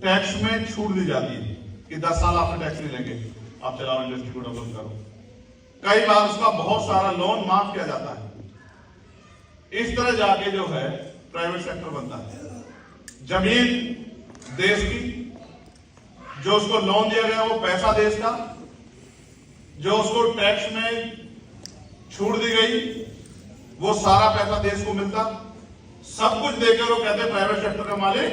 टैक्स में छूट दी जाती है कि 10 साल आपने टैक्स नहीं लेंगे, आप चलाओ, इंडस्ट्री को डेवलप करो। कई बार उसका बहुत सारा लोन माफ किया जाता है। इस तरह जाके जो है प्राइवेट सेक्टर बनता है। जमीन देश की, जो उसको लोन दिया गया वो पैसा देश का, जो उसको टैक्स में छूट दी गई वो सारा पैसा देश को मिलता। सब कुछ देकर वो कहते प्राइवेट सेक्टर का मालिक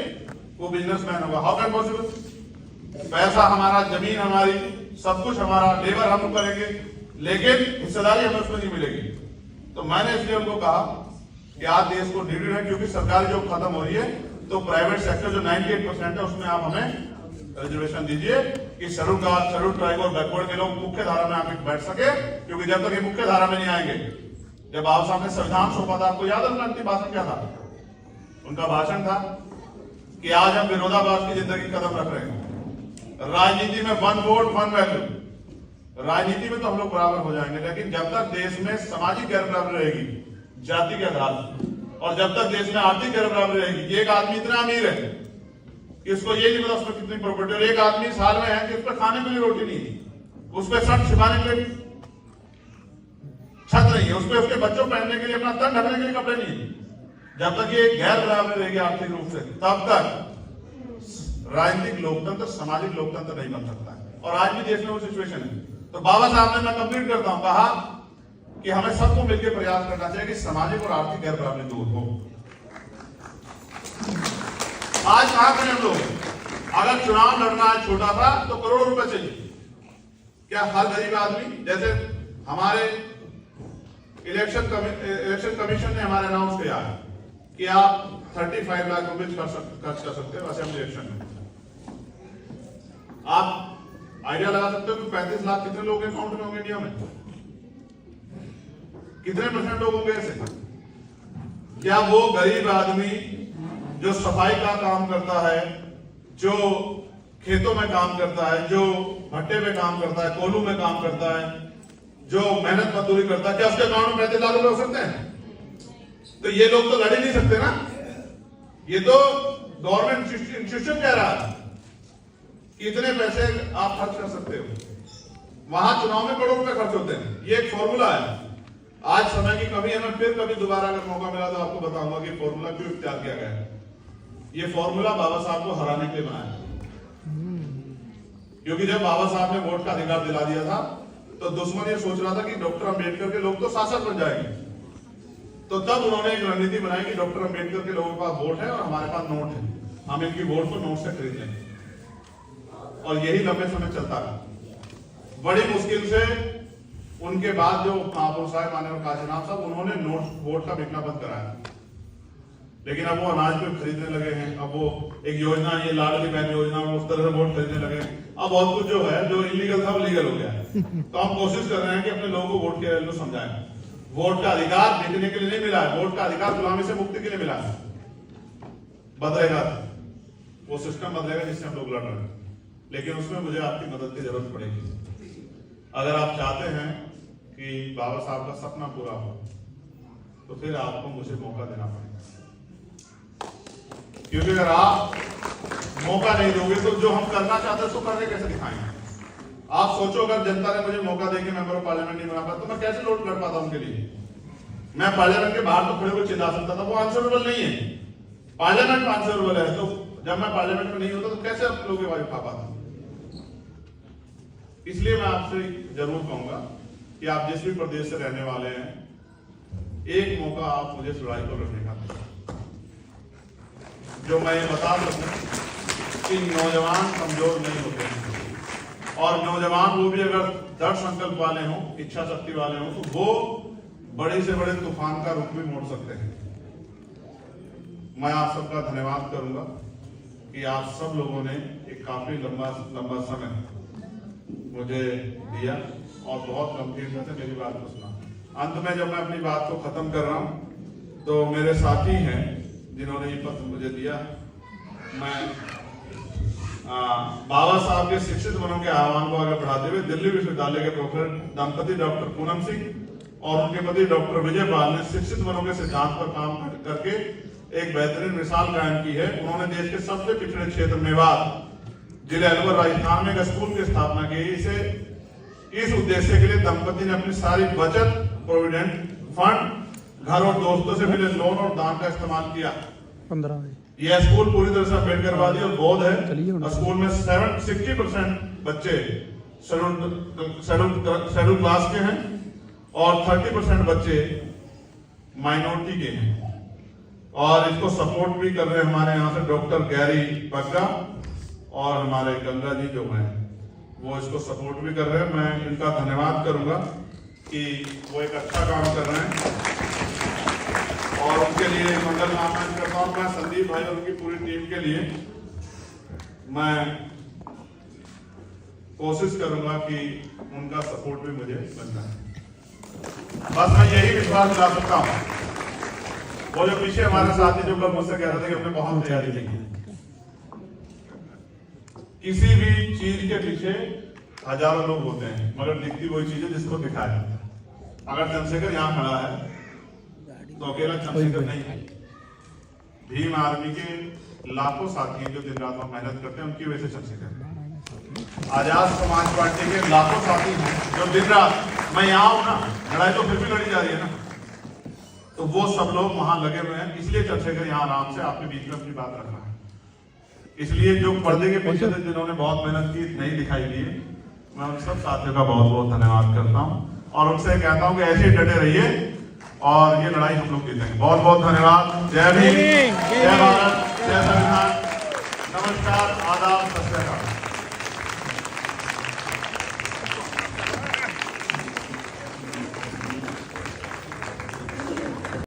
वो बिजनेसमैन होगा। How can possible? पैसा हमारा, जमीन हमारी, सब कुछ हमारा, लेबर हम करेंगे, लेकिन हिस्सेदारी हमें उसमें नहीं मिलेगी। तो मैंने इसलिए उनको कहा कि आज देश को नीड है, क्योंकि सरकारी जॉब खत्म हो रही है, तो प्राइवेट सेक्टर जो 98% है उसमें आप हमें रिजर्वेशन दीजिए कि शेड्यूल कास्ट, शेड्यूल ट्राइब और बैकवर्ड के लोग मुख्य धारा में आके बैठ सके। क्योंकि जब तक ये मुख्य धारा में नहीं आएंगे, जब आप सामने संविधान सौंपा था, आपको याद है उनका भाषण क्या था? उनका भाषण था कि आज हम विरोधाभास की जिंदगी कदम रख रहे हैं। राजनीति में 1 वोट 1 वैल्यू, राजनीति में तो हम लोग बराबर हो जाएंगे, लेकिन जब तक देश में सामाजिक गैर बराबरी रहेगी जाति के आधार, और जब तक देश में आर्थिक गैर बराबरी रहेगी, एक आदमी इतना अमीर है कि उसको ये नहीं पता उसमें कितनी प्रॉपर्टी, और एक आदमी साल में है कि उस पर खाने के लिए रोटी नहीं है, उस पर छत छिपाने के लिए छत नहीं है, उस पर उसके बच्चों पहनने के लिए, अपना तन ढकने के लिए कपड़े नहीं है। जब तक ये गैर बराबरी रहेगी आर्थिक रूप से, तब तक राजनीतिक लोकतंत्र, सामाजिक लोकतंत्र नहीं बन सकता है। और आज भी देश में वो सिचुएशन है। तो बाबा साहब ने, मैं कंप्लीट करता हूं, कहा कि हमें सबको मिलकर प्रयास करना चाहिए कि सामाजिक और आर्थिक गैर बराबरी दूर हो। आज कहां खड़े हम लोग? अगर चुनाव लड़ना है छोटा सा तो करोड़ों रुपए चाहिए। क्या हर गरीब आदमी, जैसे हमारे इलेक्शन कमीशन ने हमारे अनाउंस किया है कि आप 35 लाख रुपए खर्च कर सकते हो असेंबली इलेक्शन में। आप आइडिया लगा सकते हो कि 35 लाख कितने लोग अकाउंट में होंगे इंडिया में? कितने % लोग होंगे ऐसे? क्या वो गरीब आदमी जो सफाई का काम करता है, जो खेतों में काम करता है, जो भट्टे में काम करता है, कोल्हू में काम करता है, जो मेहनत मजदूरी करता है, क्या उसके अकाउंट में 35 लाख रुपए हो सकते हैं? तो ये लोग तो लड़ ही नहीं सकते ना। ये तो गवर्नमेंट इंस्टीट्यूशन कह रहा है कि इतने पैसे आप खर्च कर सकते हो। वहां चुनाव में करोड़ रुपए खर्च होते हैं। ये एक फॉर्मूला है। आज समय की कमी है, मैं फिर कभी दोबारा अगर मौका मिला तो आपको बताऊंगा कि फॉर्मूला क्यों इख्तियार किया गया है। ये फॉर्मूला बाबा साहब को हराने के लिए बनाया, क्योंकि जब बाबा साहब ने वोट का अधिकार दिला दिया था तो दुश्मन ये सोच रहा था कि डॉक्टर अंबेडकर के लोग तो शासक बन जाएंगे। तो तब उन्होंने एक रणनीति बनाई कि डॉक्टर अंबेडकर के लोगों के पास वोट है और हमारे पास नोट है, हम इनकी वोट को नोट से खरीद लेंगे। और यही लंबे समय चलता रहा। बड़ी मुश्किल से उनके बाद जो महापुरुष साहब माननीय काशीनाथ साहब, उन्होंने नोट वोट का बिकना बंद कराया। लेकिन अब वो अनाज पे खरीदने लगे हैं। अब वो एक योजना, ये लाडली बहन योजना में उस तरह से वोट खरीदने लगे हैं। अब बहुत कुछ जो है, जो इलीगल था वो लीगल हो गया है। तो हम कोशिश कर रहे हैं कि अपने लोगों को वोट के वैल्यू समझाएं। वोट का अधिकार बिकने के लिए नहीं मिला है, वोट का अधिकार गुलामी से मुक्ति के लिए मिला है। बदलेगा, वो सिस्टम बदलेगा जिससे हम लोग लड़ रहे हैं, लेकिन उसमें मुझे आपकी मदद की जरूरत पड़ेगी। अगर आप चाहते हैं कि बाबा साहब का सपना पूरा हो तो फिर आपको मुझे मौका देना पड़ेगा। क्योंकि अगर आप मौका नहीं दोगे तो जो हम करना चाहते हैं उसको करके कैसे दिखाएंगे। आप सोचो, अगर जनता ने मुझे मौका देके मेंबर ऑफ पार्लियामेंट नहीं बना पाता तो मैं कैसे लोट लड़ पाता उनके लिए। मैं पार्लियामेंट के बाहर तो खड़े होकर चिल्ला सकता था, वो आंसरेबल नहीं है। पार्लियामेंट में आंसरेबल है, तो जब मैं पार्लियामेंट में नहीं होता तो कैसे आप लोगों की आवाज उठा पाता। इसलिए मैं आपसे जरूर कहूंगा कि आप जिस भी प्रदेश से रहने वाले हैं, एक मौका आप मुझे लड़ाई को लड़ने का दें, जो मैं ये बता सकूं कि नौजवान कमजोर नहीं होते हैं। और नौजवान वो भी अगर दृढ़ संकल्प वाले हों, इच्छा शक्ति वाले हों, तो वो बड़े से बड़े तूफान का रुख भी मोड़ सकते हैं। मैं आप सबका धन्यवाद करूंगा कि आप सब लोगों ने एक काफी लंबा समय मुझे दिया और बहुत गंभीरता से मेरी बात को सुना। अंत में जब मैं अपनी बात को खत्म कर रहा हूं तो मेरे साथी हैं जिन्होंने ये पत्र मुझे दिया। मैं बाबा साहब के शिक्षित बनों के आह्वान को आगे बढ़ाते हुए दिल्ली विश्वविद्यालय के प्रोफेसर दंपति डॉक्टर पूनम सिंह और उनके पति डॉक्टर विजय पाल ने शिक्षित बनों के सिद्धांत पर काम करके एक बेहतरीन मिसाल कायम की है। उन्होंने देश के सबसे पिछड़े क्षेत्र मेवात जिले अलवर राजस्थान में एक स्कूल की स्थापना की। इस उद्देश्य के लिए दंपति ने अपनी सारी बचत, प्रोविडेंट फंड, घर और दोस्तों से मिले लोन और दान का इस्तेमाल किया। 15 यह स्कूल पूरी तरह से अम्बेडकरवादी और बौद्ध है। स्कूल में 60% बच्चे शेड्यूल क्लास के हैं और 30% बच्चे माइनॉरिटी के हैं। और इसको सपोर्ट भी कर रहे हैं हमारे यहाँ से डॉक्टर गैरी बग्गा और हमारे गंगा जी जो हैं, वो इसको सपोर्ट भी कर रहे हैं। मैं इनका धन्यवाद करूंगा कि वो एक अच्छा काम कर रहे हैं और उनके लिए मंगल कामना करता हूं। मैं संदीप भाई और उनकी पूरी टीम के लिए मैं कोशिश करूंगा कि उनका सपोर्ट भी मुझे मिलना है। बस मैं यही विश्वास दिला सकता हूं। वो जो पीछे हमारे साथी जो कल मुझसे कह रहे थे कि हमने बहुत तैयारी की, किसी भी चीज के पीछे हजारों लोग होते हैं, मगर दिखती वही चीज है जिसको दिखाया। अगर चंद्रशेखर यहाँ खड़ा है तो अकेला चंद्रशेखर नहीं है। भीम आर्मी के लाखों साथी हैं जो दिन रात मेहनत करते हैं, उनकी वजह से चंद्रशेखर। आजाद समाज पार्टी के लाखों साथी हैं जो दिन रात, मैं यहाँ हूं ना, लड़ाई तो फिर भी लड़ी जा रही है ना, तो वो सब लोग वहां लगे हुए हैं। इसलिए चंद्रशेखर यहाँ आराम से आपके बीच में अपनी बात रख रहा है। इसलिए जो पर्दे के पीछे से जिन्होंने बहुत मेहनत की, नहीं दिखाई दी, मैं उन सब साथियों का बहुत बहुत धन्यवाद करता हूँ और उनसे कहता हूँ कि ऐसे ही डटे रहिए और ये लड़ाई हम लोग जीतेंगे। बहुत बहुत धन्यवाद। जय भीम, जय भारत, जय संविधान। नमस्कार, आदाब।